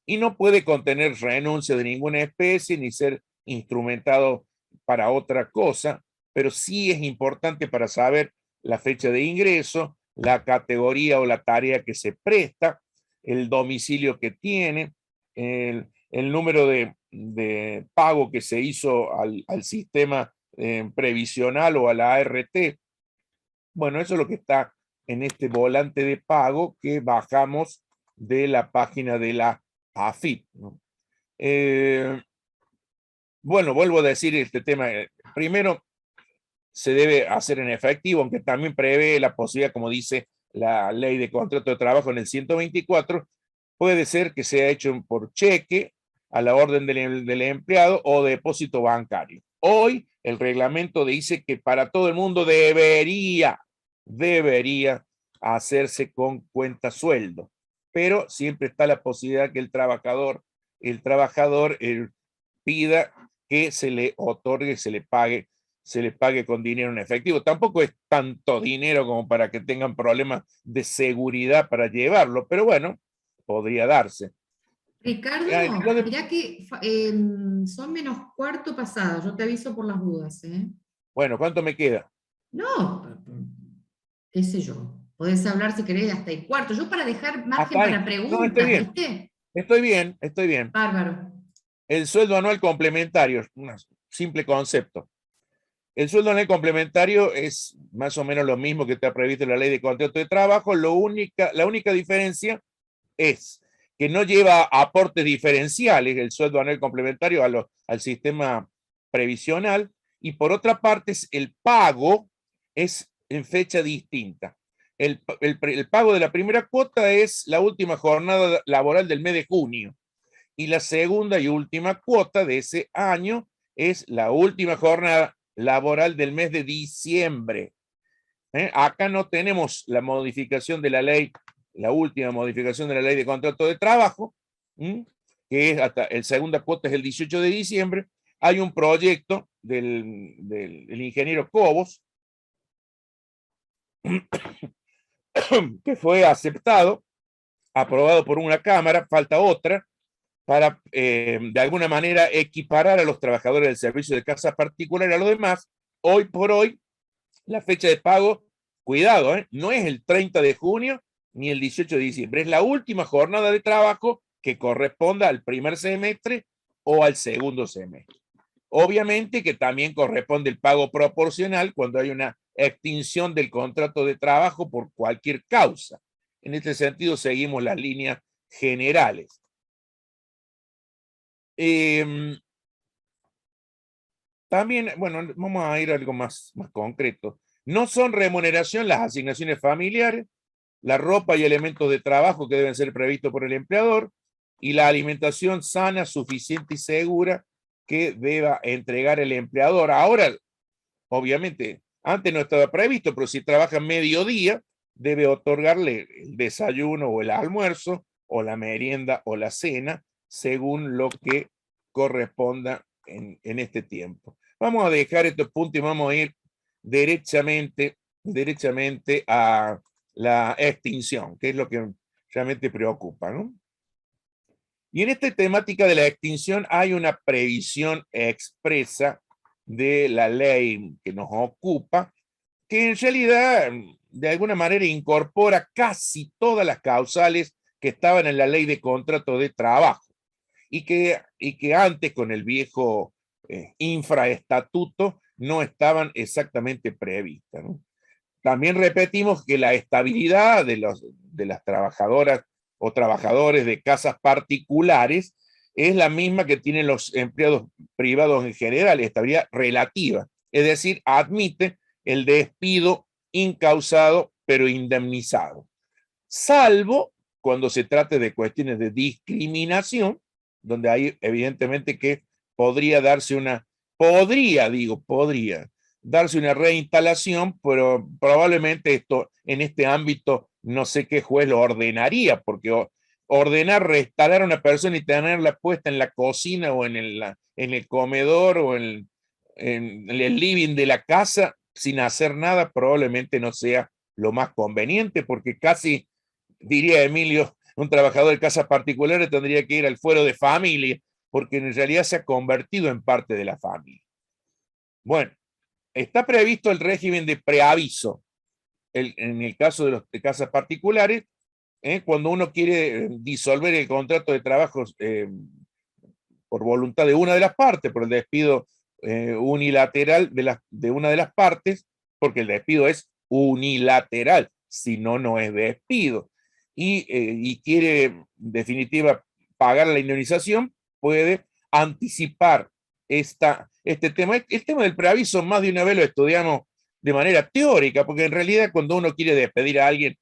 y no puede contener renuncia de ninguna especie ni ser instrumentado para otra cosa, pero sí es importante para saber la fecha de ingreso, la categoría o la tarea que se presta, el domicilio que tiene, el número de pago que se hizo al sistema previsional o a la ART. Bueno, eso es lo que está en este volante de pago que bajamos de la página de la AFIP, ¿no? Bueno, vuelvo a decir este tema. Primero, se debe hacer en efectivo, aunque también prevé la posibilidad, como dice la ley de contrato de trabajo en el 124, puede ser que sea hecho por cheque a la orden del empleado o depósito bancario. Hoy el reglamento dice que para todo el mundo debería hacerse con cuenta sueldo, pero siempre está la posibilidad que el trabajador pida que se le otorgue, se le pague con dinero en efectivo. Tampoco es tanto dinero como para que tengan problemas de seguridad para llevarlo, pero bueno, podría darse. Ricardo, mirá que son menos cuarto pasado, yo te aviso por las dudas, ¿eh? Bueno, ¿cuánto me queda? No, qué sé yo, podés hablar si querés hasta el cuarto, yo para dejar margen Hasta ahí. para No, estoy preguntas, bien. ¿viste? Estoy bien, estoy bien. Bárbaro. El sueldo anual complementario, es un simple concepto. El sueldo anual complementario es más o menos lo mismo que está previsto en la ley de contrato de trabajo. La única diferencia es que no lleva aportes diferenciales el sueldo anual complementario al sistema previsional, y por otra parte el pago es en fecha distinta. El pago de la primera cuota es la última jornada laboral del mes de junio, y la segunda y última cuota de ese año es la última jornada laboral del mes de diciembre. Acá no tenemos la modificación de la ley, la última modificación de la ley de contrato de trabajo, que es hasta el segunda cuota es el 18 de diciembre. Hay un proyecto del ingeniero Cobos que fue aceptado, aprobado por una cámara, falta otra, para de alguna manera equiparar a los trabajadores del servicio de casa particular a los demás. Hoy por hoy, la fecha de pago, cuidado, no es el 30 de junio ni el 18 de diciembre, es la última jornada de trabajo que corresponda al primer semestre o al segundo semestre. Obviamente que también corresponde el pago proporcional cuando hay una extinción del contrato de trabajo por cualquier causa. En este sentido, seguimos las líneas generales. También, bueno, vamos a ir a algo más concreto. No son remuneración las asignaciones familiares, la ropa y elementos de trabajo que deben ser previstos por el empleador, y la alimentación sana, suficiente y segura que deba entregar el empleador. Ahora, obviamente, antes no estaba previsto, pero si trabaja mediodía, debe otorgarle el desayuno o el almuerzo, o la merienda o la cena, según lo que corresponda en este tiempo. Vamos a dejar estos puntos y vamos a ir derechamente a la extinción, que es lo que realmente preocupa, ¿no? Y en esta temática de la extinción hay una previsión expresa de la ley que nos ocupa, que en realidad de alguna manera incorpora casi todas las causales que estaban en la ley de contrato de trabajo y que antes con el viejo infraestatuto no estaban exactamente previstas, ¿no? También repetimos que la estabilidad de las trabajadoras o trabajadores de casas particulares es la misma que tienen los empleados privados en general, estabilidad relativa, es decir, admite el despido incausado pero indemnizado, salvo cuando se trate de cuestiones de discriminación, donde hay evidentemente que podría darse podría darse una reinstalación, pero probablemente esto en este ámbito no sé qué juez lo ordenaría, porque ordenar reinstalar a una persona y tenerla puesta en la cocina o en el comedor o en el living de la casa sin hacer nada probablemente no sea lo más conveniente, porque casi, diría Emilio, un trabajador de casa particular tendría que ir al fuero de familia, porque en realidad se ha convertido en parte de la familia. Bueno, está previsto el régimen de preaviso en el caso de casas particulares, cuando uno quiere disolver el contrato de trabajo por voluntad de una de las partes, por el despido unilateral de una de las partes, porque el despido es unilateral, si no, no es despido. Y quiere, en definitiva, pagar la indemnización, puede anticipar este tema. El tema del preaviso más de una vez lo estudiamos de manera teórica, porque en realidad cuando uno quiere despedir a alguien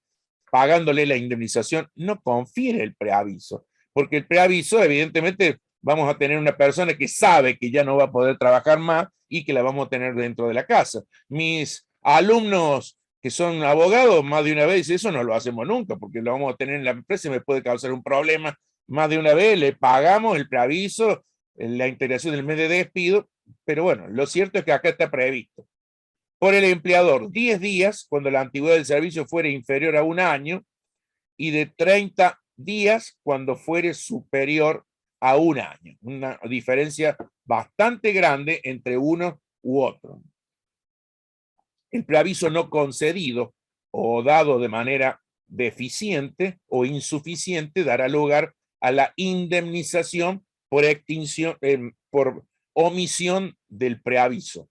pagándole la indemnización, no confiere el preaviso, porque el preaviso evidentemente vamos a tener una persona que sabe que ya no va a poder trabajar más y que la vamos a tener dentro de la casa. Mis alumnos que son abogados, más de una vez dicen, eso no lo hacemos nunca, porque lo vamos a tener en la empresa y me puede causar un problema. Más de una vez le pagamos el preaviso, la integración del mes de despido, pero bueno, lo cierto es que acá está previsto. Por el empleador, 10 días cuando la antigüedad del servicio fuere inferior a un año y de 30 días cuando fuere superior a un año. Una diferencia bastante grande entre uno u otro. El preaviso no concedido o dado de manera deficiente o insuficiente dará lugar a la indemnización por extinción, por omisión del preaviso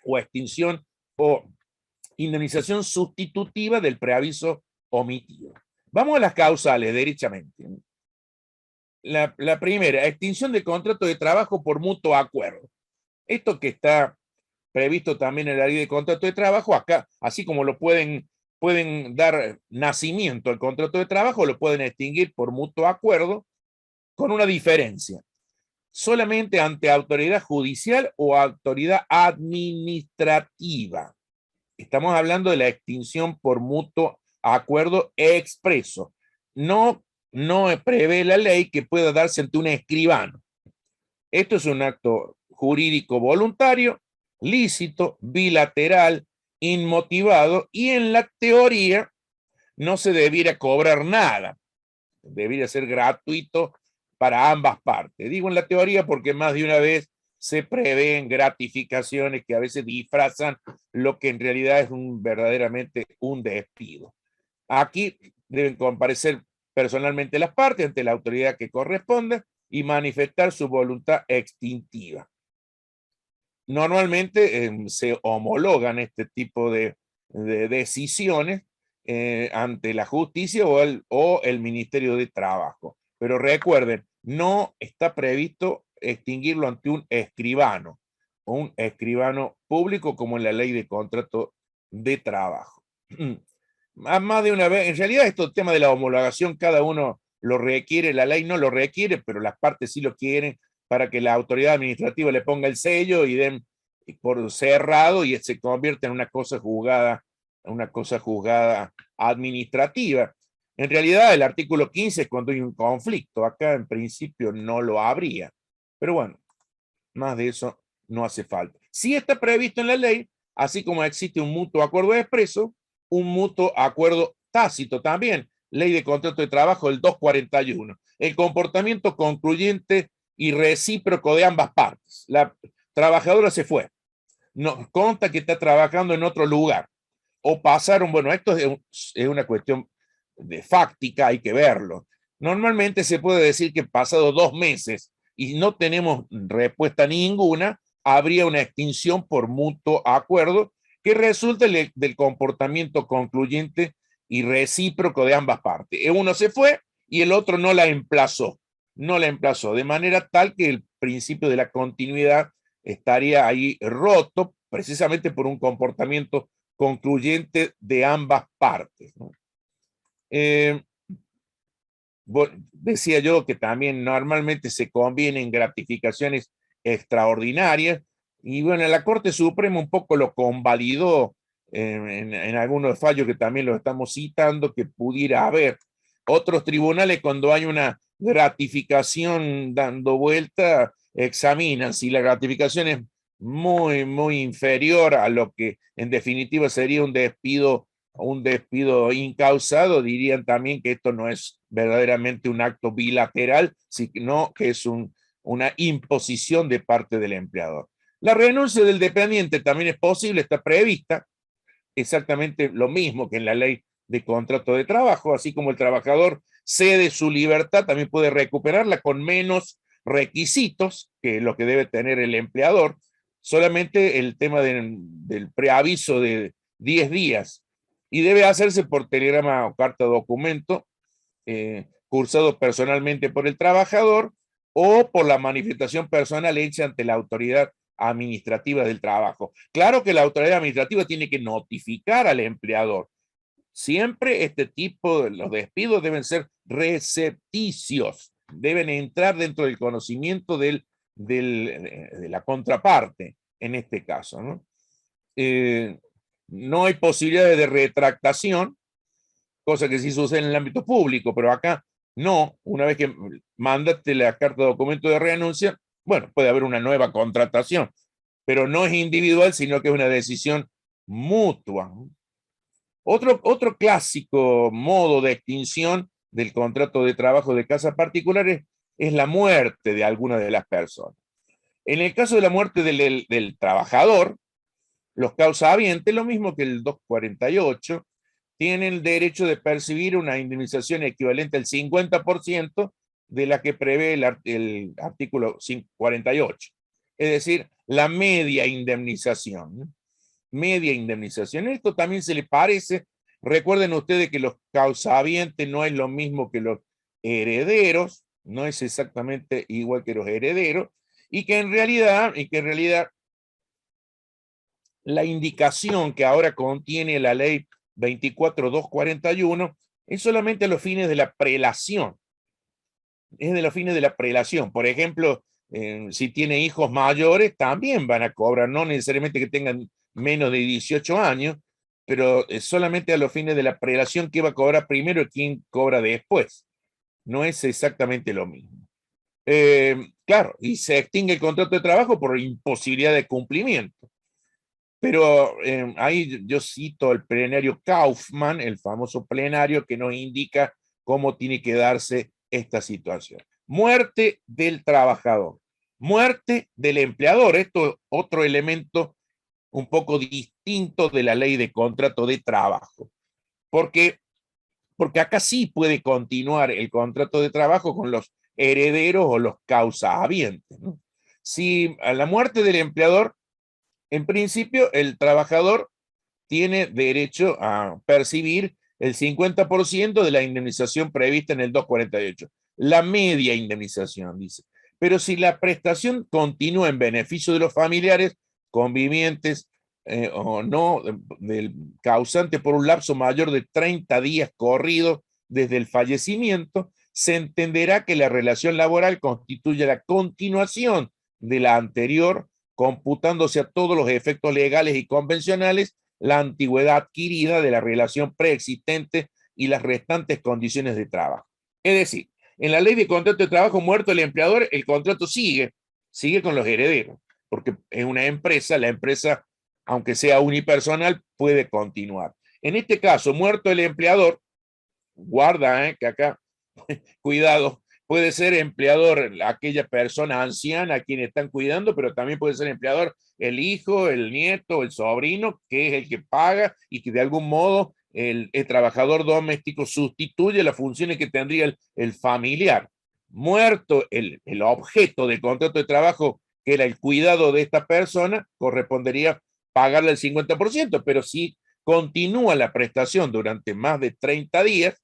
o extinción o indemnización sustitutiva del preaviso omitido. Vamos a las causales derechamente. La primera, extinción del contrato de trabajo por mutuo acuerdo. Esto que está previsto también en la ley de contrato de trabajo, acá, así como pueden dar nacimiento al contrato de trabajo, lo pueden extinguir por mutuo acuerdo, con una diferencia. Solamente ante autoridad judicial o autoridad administrativa. Estamos hablando de la extinción por mutuo acuerdo expreso. No prevé la ley que pueda darse ante un escribano. Esto es un acto jurídico voluntario, lícito, bilateral, inmotivado y en la teoría no se debiera cobrar nada. Debería ser gratuito para ambas partes. Digo en la teoría porque más de una vez se prevén gratificaciones que a veces disfrazan lo que en realidad es verdaderamente un despido. Aquí deben comparecer personalmente las partes ante la autoridad que corresponda y manifestar su voluntad extintiva. Normalmente se homologan este tipo de decisiones ante la justicia o el Ministerio de Trabajo. Pero recuerden, no está previsto extinguirlo ante un escribano público como en la ley de contrato de trabajo. Más de una vez, en realidad esto tema de la homologación, cada uno lo requiere, la ley no lo requiere, pero las partes sí lo quieren para que la autoridad administrativa le ponga el sello y den por cerrado y se convierte en una cosa juzgada administrativa. En realidad el artículo 15 es cuando hay un conflicto, acá en principio no lo habría, pero bueno, más de eso no hace falta. Sí está previsto en la ley, así como existe un mutuo acuerdo expreso, un mutuo acuerdo tácito también, ley de contrato de trabajo del 241, el comportamiento concluyente y recíproco de ambas partes. La trabajadora se fue, nos consta que está trabajando en otro lugar, o pasaron, bueno, esto es una cuestión de fáctica, hay que verlo. Normalmente se puede decir que pasado 2 meses y no tenemos respuesta ninguna, habría una extinción por mutuo acuerdo que resulta del comportamiento concluyente y recíproco de ambas partes. Uno se fue y el otro no la emplazó. no la emplazó, de manera tal que el principio de la continuidad estaría ahí roto precisamente por un comportamiento concluyente de ambas partes, ¿no? Decía yo que también normalmente se convienen gratificaciones extraordinarias, y bueno, la Corte Suprema un poco lo convalidó en algunos fallos que también lo estamos citando, que pudiera haber. Otros tribunales, cuando hay una gratificación dando vuelta, examinan si la gratificación es muy inferior a lo que en definitiva sería un despido incausado, dirían también que esto no es verdaderamente un acto bilateral, sino que es una imposición de parte del empleador. La renuncia del dependiente también es posible, está prevista, exactamente lo mismo que en la ley de contrato de trabajo, así como el trabajador cede su libertad, también puede recuperarla con menos requisitos que lo que debe tener el empleador. Solamente el tema del preaviso de 10 días, y debe hacerse por telegrama o carta documento, cursado personalmente por el trabajador o por la manifestación personal hecha ante la autoridad administrativa del trabajo. Claro que la autoridad administrativa tiene que notificar al empleador. Siempre este tipo de los despidos deben ser recepticios, deben entrar dentro del conocimiento de la contraparte, en este caso, ¿no? No hay posibilidades de retractación, cosa que sí sucede en el ámbito público, pero acá no. Una vez que mandaste la carta de documento de renuncia, bueno, puede haber una nueva contratación, pero no es individual, sino que es una decisión mutua. Otro clásico modo de extinción del contrato de trabajo de casa particulares es la muerte de alguna de las personas. En el caso de la muerte del trabajador, los causahabientes, lo mismo que el 248, tienen el derecho de percibir una indemnización equivalente al 50% de la que prevé el artículo 48. Es decir, la media indemnización, ¿no? Media indemnización. Esto también se le parece. Recuerden ustedes que los causahabientes no es lo mismo que los herederos, no es exactamente igual que los herederos, y que en realidad la indicación que ahora contiene la ley 24.241 es solamente a los fines de la prelación. Es de los fines de la prelación. Por ejemplo, si tiene hijos mayores, también van a cobrar, no necesariamente que tengan menos de 18 años, pero es solamente a los fines de la prelación que va a cobrar primero y quién cobra después. No es exactamente lo mismo. Claro, y se extingue el contrato de trabajo por imposibilidad de cumplimiento. Pero ahí yo cito el plenario Kaufman, el famoso plenario que nos indica cómo tiene que darse esta situación. Muerte del trabajador, muerte del empleador. Esto es otro elemento un poco distinto de la ley de contrato de trabajo. Porque acá sí puede continuar el contrato de trabajo con los herederos o los causahabientes, ¿no? Si a la muerte del empleador, en principio, el trabajador tiene derecho a percibir el 50% de la indemnización prevista en el 248. La media indemnización, dice. Pero si la prestación continúa en beneficio de los familiares, convivientes o no, del causante por un lapso mayor de 30 días corridos desde el fallecimiento, se entenderá que la relación laboral constituye la continuación de la anterior, computándose a todos los efectos legales y convencionales la antigüedad adquirida de la relación preexistente y las restantes condiciones de trabajo. Es decir, en la ley de contrato de trabajo, muerto el empleador, el contrato sigue con los herederos, porque es una empresa, la empresa, aunque sea unipersonal, puede continuar. En este caso, muerto el empleador, guarda, que acá, cuidado, puede ser empleador aquella persona anciana a quien están cuidando, pero también puede ser empleador el hijo, el nieto, el sobrino, que es el que paga y que de algún modo el trabajador doméstico sustituye las funciones que tendría el familiar. Muerto el objeto del contrato de trabajo, que era el cuidado de esta persona, correspondería pagarle el 50%, pero si continúa la prestación durante más de 30 días,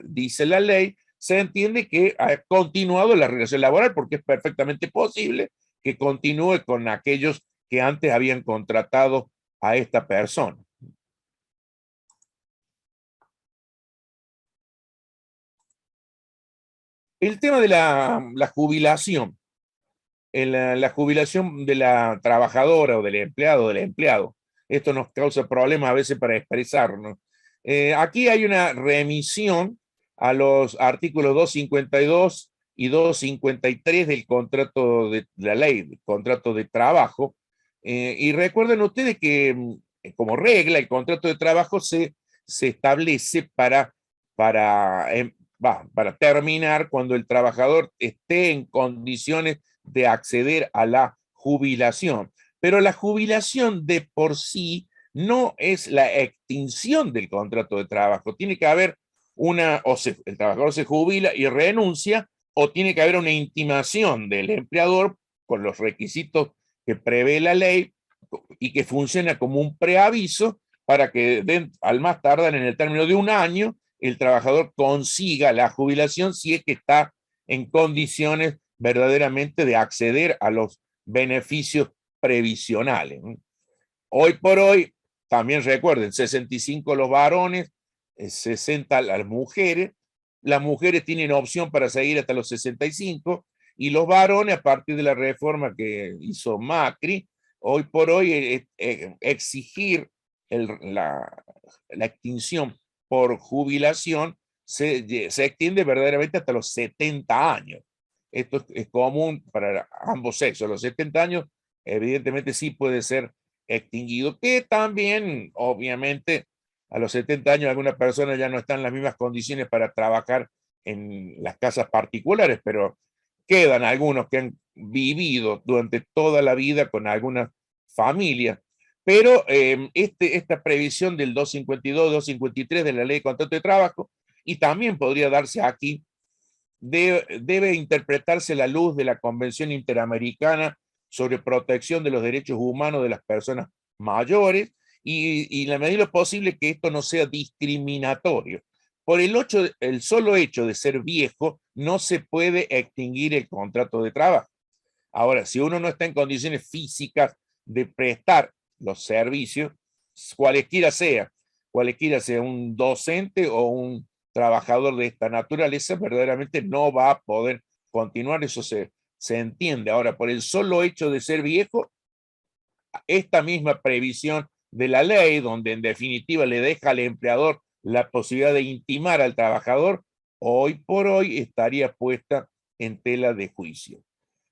dice la ley, se entiende que ha continuado la relación laboral, porque es perfectamente posible que continúe con aquellos que antes habían contratado a esta persona. El tema de la jubilación, la jubilación de la trabajadora o del empleado o del empleado, esto nos causa problemas a veces para expresarnos. Aquí hay una remisión a los artículos 252 y 253 del contrato de la ley, del contrato de trabajo. Y recuerden ustedes que como regla el contrato de trabajo se establece para terminar cuando el trabajador esté en condiciones de acceder a la jubilación. Pero la jubilación de por sí no es la extinción del contrato de trabajo. Tiene que haber el trabajador se jubila y renuncia, o tiene que haber una intimación del empleador con los requisitos que prevé la ley y que funciona como un preaviso para que al más tardar en el término de un año el trabajador consiga la jubilación si es que está en condiciones verdaderamente de acceder a los beneficios previsionales. Hoy por hoy, también recuerden, 65 los varones, 60 las mujeres. Las mujeres tienen opción para seguir hasta los 65 y los varones, a partir de la reforma que hizo Macri, hoy por hoy exigir la extinción por jubilación se extiende verdaderamente hasta los 70 años. Esto es común para ambos sexos. Los 70 años, evidentemente, sí puede ser extinguido, que también, obviamente, a los 70 años alguna persona ya no está en las mismas condiciones para trabajar en las casas particulares, pero quedan algunos que han vivido durante toda la vida con algunas familias. Pero esta previsión del 252, 253 de la Ley de Contrato de Trabajo, y también podría darse aquí, debe interpretarse a la luz de la Convención Interamericana sobre protección de los derechos humanos de las personas mayores, y la medida de lo posible que esto no sea discriminatorio. Por el solo hecho de ser viejo, no se puede extinguir el contrato de trabajo. Ahora, si uno no está en condiciones físicas de prestar los servicios, cualesquiera sea un docente o un trabajador de esta naturaleza, verdaderamente no va a poder continuar, eso se entiende. Ahora, por el solo hecho de ser viejo, esta misma previsión de la ley, donde en definitiva le deja al empleador la posibilidad de intimar al trabajador, hoy por hoy estaría puesta en tela de juicio.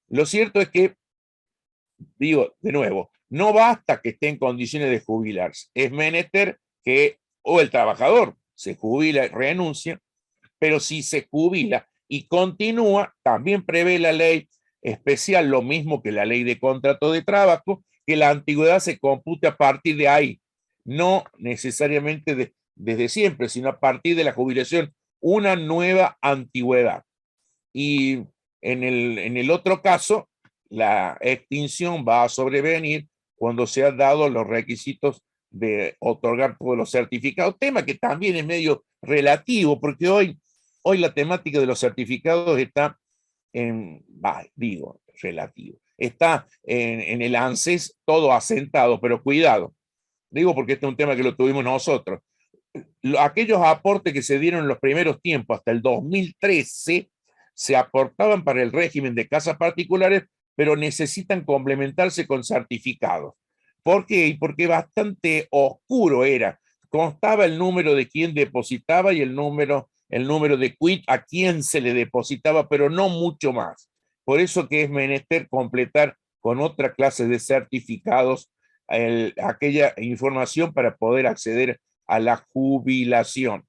Lo cierto es que, digo de nuevo, no basta que esté en condiciones de jubilarse, es menester que o el trabajador se jubila y renuncia, pero si se jubila y continúa, también prevé la ley especial, lo mismo que la ley de contrato de trabajo, que la antigüedad se compute a partir de ahí, no necesariamente desde siempre, sino a partir de la jubilación, una nueva antigüedad. Y en el otro caso, la extinción va a sobrevenir cuando se han dado los requisitos de otorgar todos los certificados, tema que también es medio relativo, porque hoy la temática de los certificados está relativo, está en el ANSES todo asentado, pero cuidado, digo porque este es un tema que lo tuvimos nosotros. Aquellos aportes que se dieron en los primeros tiempos, hasta el 2013, se aportaban para el régimen de casas particulares, pero necesitan complementarse con certificados. ¿Por qué? Porque bastante oscuro era. Constaba el número de quien depositaba y el número de quit a quien se le depositaba, pero no mucho más. Por eso que es menester completar con otra clase de certificados aquella información para poder acceder a la jubilación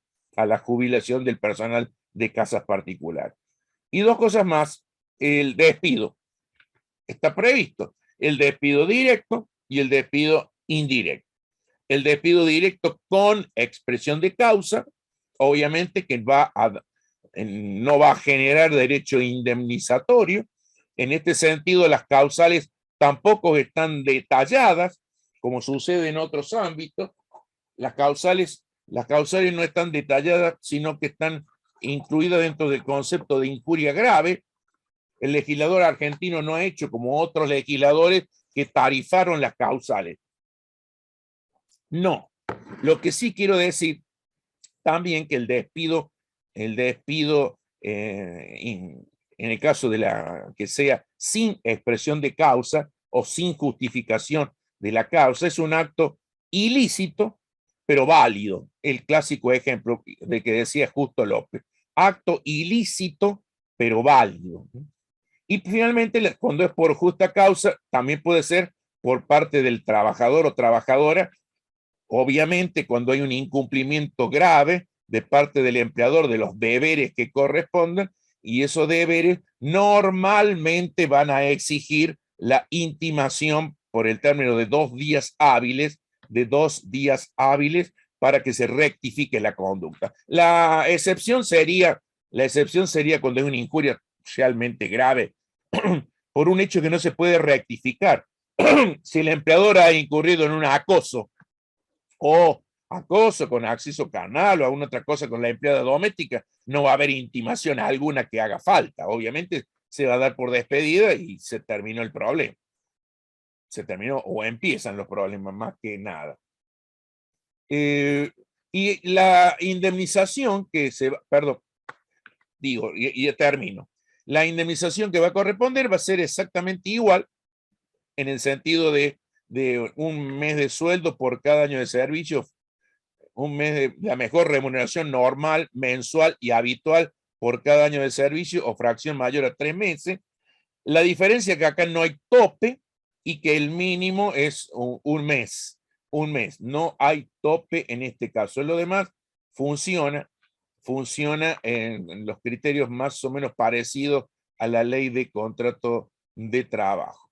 del personal de casas particulares. Y dos cosas más, el despido. Está previsto el despido directo y el despido indirecto. El despido directo con expresión de causa, obviamente que no va a generar derecho indemnizatorio. En este sentido, las causales tampoco están detalladas, como sucede en otros ámbitos. Las causales no están detalladas, sino que están incluida dentro del concepto de injuria grave. El legislador argentino no ha hecho como otros legisladores que tarifaron las causales. No. Lo que sí quiero decir también que el despido en el caso de que sea sin expresión de causa o sin justificación de la causa, es un acto ilícito, pero válido. El clásico ejemplo de que decía Justo López. Acto ilícito, pero válido. Y finalmente, cuando es por justa causa, también puede ser por parte del trabajador o trabajadora. Obviamente, cuando hay un incumplimiento grave de parte del empleador de los deberes que correspondan, y esos deberes normalmente van a exigir la intimación por el término de 2 días hábiles, para que se rectifique la conducta. La excepción sería cuando hay una injuria realmente grave por un hecho que no se puede rectificar. Si el empleador ha incurrido en un acoso o acoso con acceso carnal o alguna otra cosa con la empleada doméstica, no va a haber intimación alguna que haga falta. Obviamente se va a dar por despedida y se terminó el problema. Se terminó o empiezan los problemas más que nada. Y la indemnización que se va, perdón, digo, y termino. La indemnización que va a corresponder va a ser exactamente igual en el sentido de un mes de sueldo por cada año de servicio, un mes de la mejor remuneración normal, mensual y habitual por cada año de servicio o fracción mayor a 3 meses. La diferencia es que acá no hay tope y que el mínimo es un mes. Un mes. No hay tope en este caso. En lo demás funciona en los criterios más o menos parecidos a la ley de contrato de trabajo.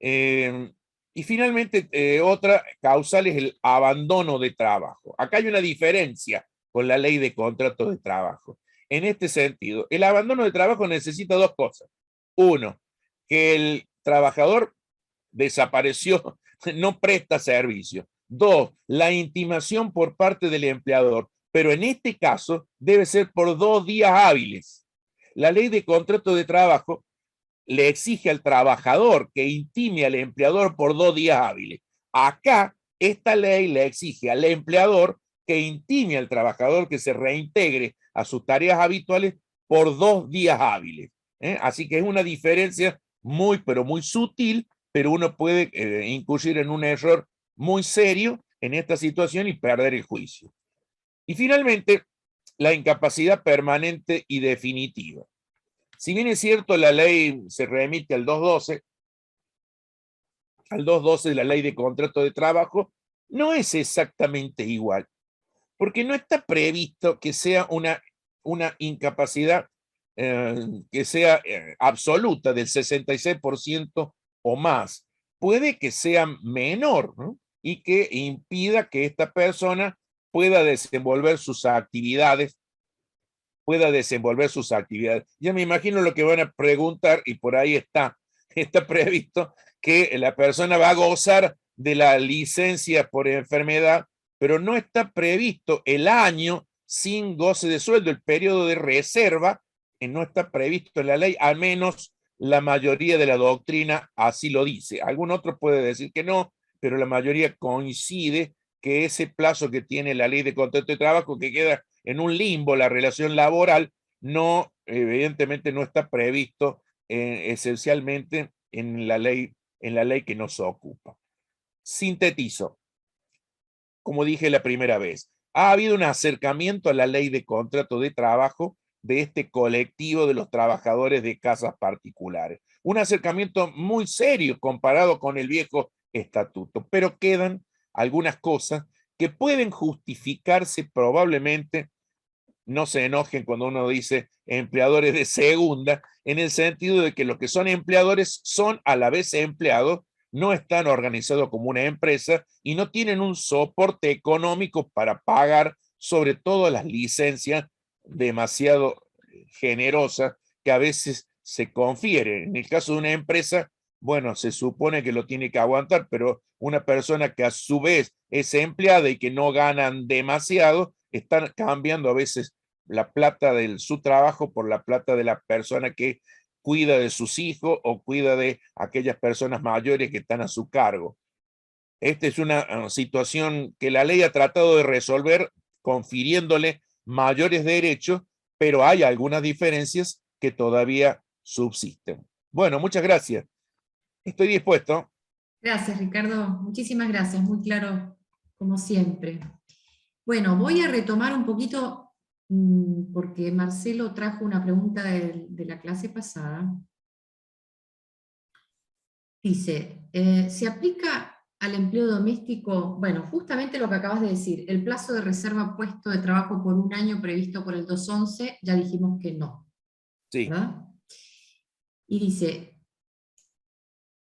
Y finalmente, otra causal es el abandono de trabajo. Acá hay una diferencia con la ley de contrato de trabajo. En este sentido, el abandono de trabajo necesita 2 cosas. Uno, que el trabajador desapareció, no presta servicio. 2, la intimación por parte del empleador, pero en este caso debe ser por 2 días hábiles. La ley de contrato de trabajo le exige al trabajador que intime al empleador por 2 días hábiles. Acá, esta ley le exige al empleador que intime al trabajador que se reintegre a sus tareas habituales por 2 días hábiles. Así que es una diferencia muy, pero muy sutil, pero uno puede incurrir en un error muy serio en esta situación y perder el juicio. Y finalmente, la incapacidad permanente y definitiva. Si bien es cierto, la ley se remite al 212 de la ley de contrato de trabajo, no es exactamente igual, porque no está previsto que sea una incapacidad que sea absoluta del 66% o más. Puede que sea menor, ¿no? Y que impida que esta persona pueda desenvolver sus actividades. Ya me imagino lo que van a preguntar y por ahí está previsto que la persona va a gozar de la licencia por enfermedad, pero no está previsto el año sin goce de sueldo, el periodo de reserva, no está previsto en la ley, al menos la mayoría de la doctrina así lo dice. Algún otro puede decir que no, pero la mayoría coincide que ese plazo que tiene la ley de contrato de trabajo, que queda en un limbo la relación laboral, no, evidentemente no está previsto esencialmente en la ley que nos ocupa. Sintetizo, como dije la primera vez, ha habido un acercamiento a la ley de contrato de trabajo de este colectivo de los trabajadores de casas particulares. Un acercamiento muy serio comparado con el viejo estatuto, pero quedan algunas cosas que pueden justificarse probablemente, no se enojen cuando uno dice empleadores de segunda, en el sentido de que los que son empleadores son a la vez empleados, no están organizados como una empresa y no tienen un soporte económico para pagar sobre todo las licencias demasiado generosas que a veces se confieren. En el caso de una empresa, bueno, se supone que lo tiene que aguantar, pero una persona que a su vez es empleada y que no ganan demasiado, están cambiando a veces la plata de su trabajo por la plata de la persona que cuida de sus hijos o cuida de aquellas personas mayores que están a su cargo. Esta es una situación que la ley ha tratado de resolver confiriéndole mayores derechos, pero hay algunas diferencias que todavía subsisten. Bueno, muchas gracias. Estoy dispuesto. Gracias, Ricardo. Muchísimas gracias, muy claro, como siempre. Bueno, voy a retomar un poquito, porque Marcelo trajo una pregunta de la clase pasada. Dice, ¿se aplica al empleo doméstico? Bueno, justamente lo que acabas de decir, el plazo de reserva puesto de trabajo por un año previsto por el 211, ya dijimos que no, Sí, ¿verdad? Y dice,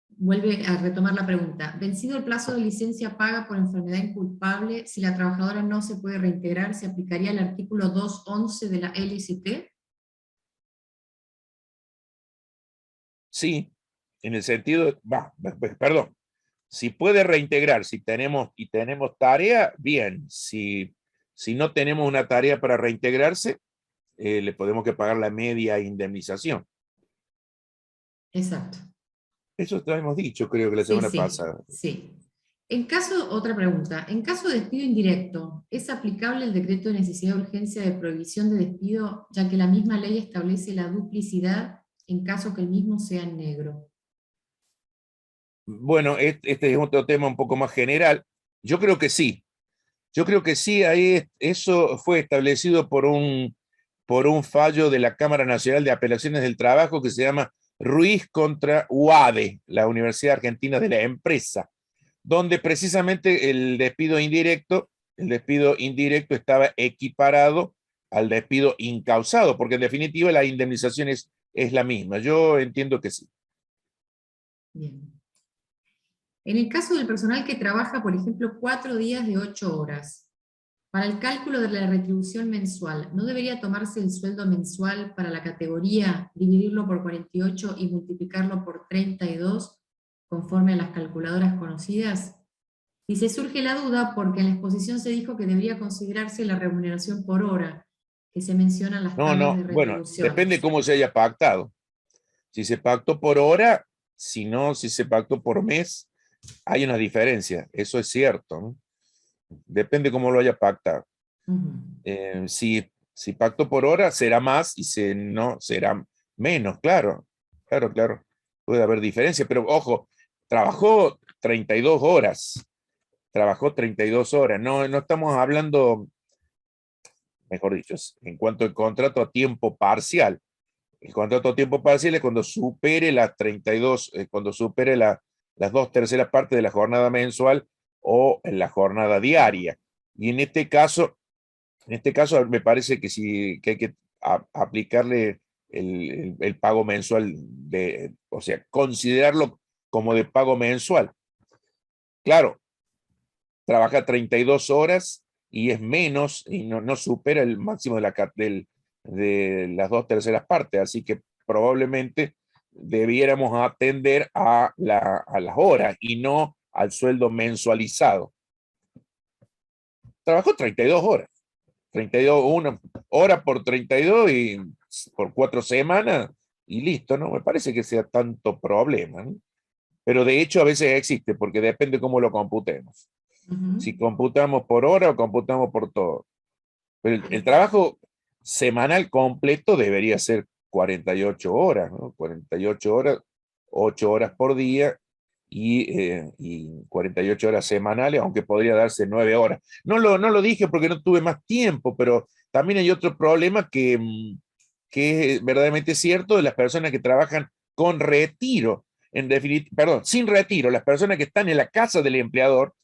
vuelve a retomar la pregunta, vencido el plazo de licencia paga por enfermedad inculpable, si la trabajadora no se puede reintegrar, ¿se aplicaría el artículo 211 de la LST? sí, en el sentido, perdón, si puede reintegrar, si tenemos tarea, bien. Si no tenemos una tarea para reintegrarse, le podemos que pagar la media indemnización. Exacto. Eso lo hemos dicho, creo que la Sí, semana sí, pasada. sí. Otra pregunta, en caso de despido indirecto, ¿es aplicable el decreto de necesidad de urgencia de prohibición de despido, ya que la misma ley establece la duplicidad en caso que el mismo sea en negro? Bueno, este es otro tema un poco más general. Yo creo que sí. Yo creo que sí, ahí eso fue establecido por un fallo de la Cámara Nacional de Apelaciones del Trabajo que se llama Ruiz contra UADE, la Universidad Argentina de la Empresa, donde precisamente el despido indirecto estaba equiparado al despido incausado, porque en definitiva la indemnización es la misma. Yo entiendo que sí. Bien. En el caso del personal que trabaja, por ejemplo, 4 días de 8 horas, para el cálculo de la retribución mensual, ¿no debería tomarse el sueldo mensual para la categoría, dividirlo por 48 y multiplicarlo por 32, conforme a las calculadoras conocidas? Y se surge la duda porque en la exposición se dijo que debería considerarse la remuneración por hora, que se mencionan las No, tablas no, de bueno, retribución. depende cómo se haya pactado. Si se pactó por hora, si no, si se pactó por mes, hay una diferencia, eso es cierto, ¿no? Depende cómo lo haya pactado. Ujú. Si pactó por hora, será más y si no, será menos, claro, claro, claro. Puede haber diferencia, pero ojo, trabajó 32 horas, trabajó 32 horas, no, no estamos hablando, mejor dicho, en cuanto al contrato a tiempo parcial. El contrato a tiempo parcial es cuando supere las 32, cuando supere las 2/3 partes de la jornada mensual o en la jornada diaria. Y en este caso me parece que sí, que hay que aplicarle el pago mensual o sea, considerarlo como de pago mensual. Claro, trabaja 32 horas y es menos y no supera el máximo de las 2/3 partes, así que probablemente debiéramos atender a las horas y no al sueldo mensualizado. Trabajó 32 horas, 32, una hora por 32 y por 4 semanas y listo, no me parece que sea tanto problema, ¿no? Pero de hecho a veces existe porque depende cómo lo computemos. Si Ujú. computamos por hora o computamos por todo. Pero el trabajo semanal completo debería ser 48 horas, ¿no? 48 horas, 8 horas por día y 48 horas semanales, aunque podría darse 9 horas. No lo dije porque no tuve más tiempo, pero también hay otro problema que es verdaderamente cierto de las personas que trabajan con retiro. Perdón, sin retiro, las personas que están en la casa del empleador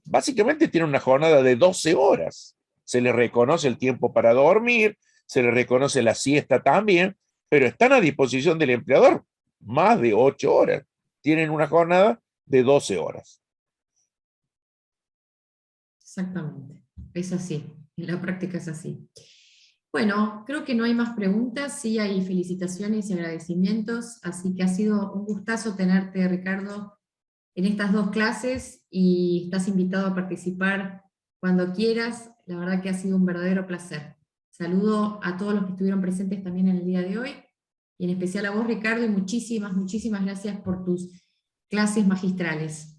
básicamente tienen una jornada de 12 horas. Se les reconoce el tiempo para dormir, se les reconoce la siesta también, pero están a disposición del empleador más de 8 horas. Tienen una jornada de 12 horas. Exactamente, es así, en la práctica es así. Bueno, creo que no hay más preguntas, sí hay felicitaciones y agradecimientos, así que ha sido un gustazo tenerte, Ricardo, en estas 2 clases y estás invitado a participar cuando quieras. La verdad que ha sido un verdadero placer. Saludo a todos los que estuvieron presentes también en el día de hoy, y en especial a vos, Ricardo, y muchísimas, muchísimas gracias por tus clases magistrales.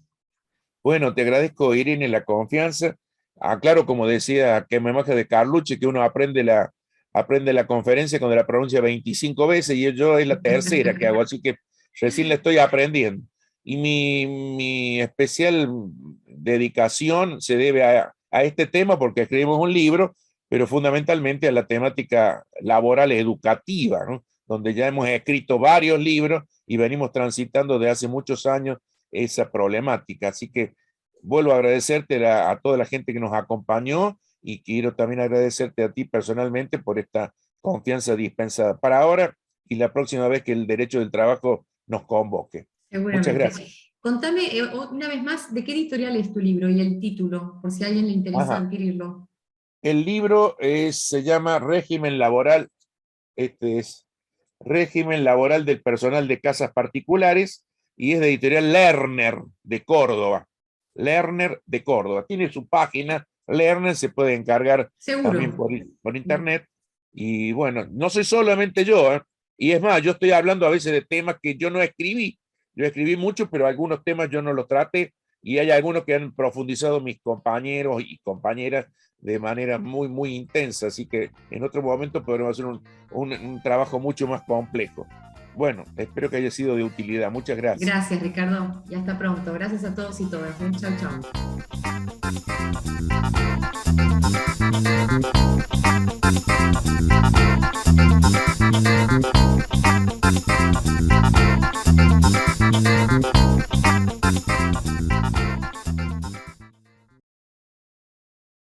Bueno, te agradezco, Irene, la confianza. Aclaro, como decía que me maje de Carlucci, que uno aprende la conferencia cuando la pronuncia 25 veces, y yo es la tercera que hago, así que recién la estoy aprendiendo. Y mi especial dedicación se debe a este tema porque escribimos un libro, pero fundamentalmente a la temática laboral educativa, ¿no? Donde ya hemos escrito varios libros y venimos transitando de hace muchos años esa problemática. Así que vuelvo a agradecerte a toda la gente que nos acompañó y quiero también agradecerte a ti personalmente por esta confianza dispensada para ahora y la próxima vez que el derecho del trabajo nos convoque. Muchas Seguramente. gracias. Contame una vez más de qué editorial es tu libro y el título, por si a alguien le interesa Ajá. adquirirlo. El libro se llama Régimen Laboral, este es Régimen Laboral del Personal de Casas Particulares y es de editorial Lerner de Córdoba. Lerner de Córdoba. Tiene su página, Lerner, se puede encargar también Seguro. por internet. Y bueno, no soy solamente yo, ¿eh? Y es más, yo estoy hablando a veces de temas que yo no escribí. Yo escribí mucho, pero algunos temas yo no los traté y hay algunos que han profundizado mis compañeros y compañeras de manera muy, muy intensa. Así que en otro momento podremos hacer un trabajo mucho más complejo. Bueno, espero que haya sido de utilidad. Muchas gracias. Gracias, Ricardo. Y hasta pronto. Gracias a todos y todas. Chao, chao.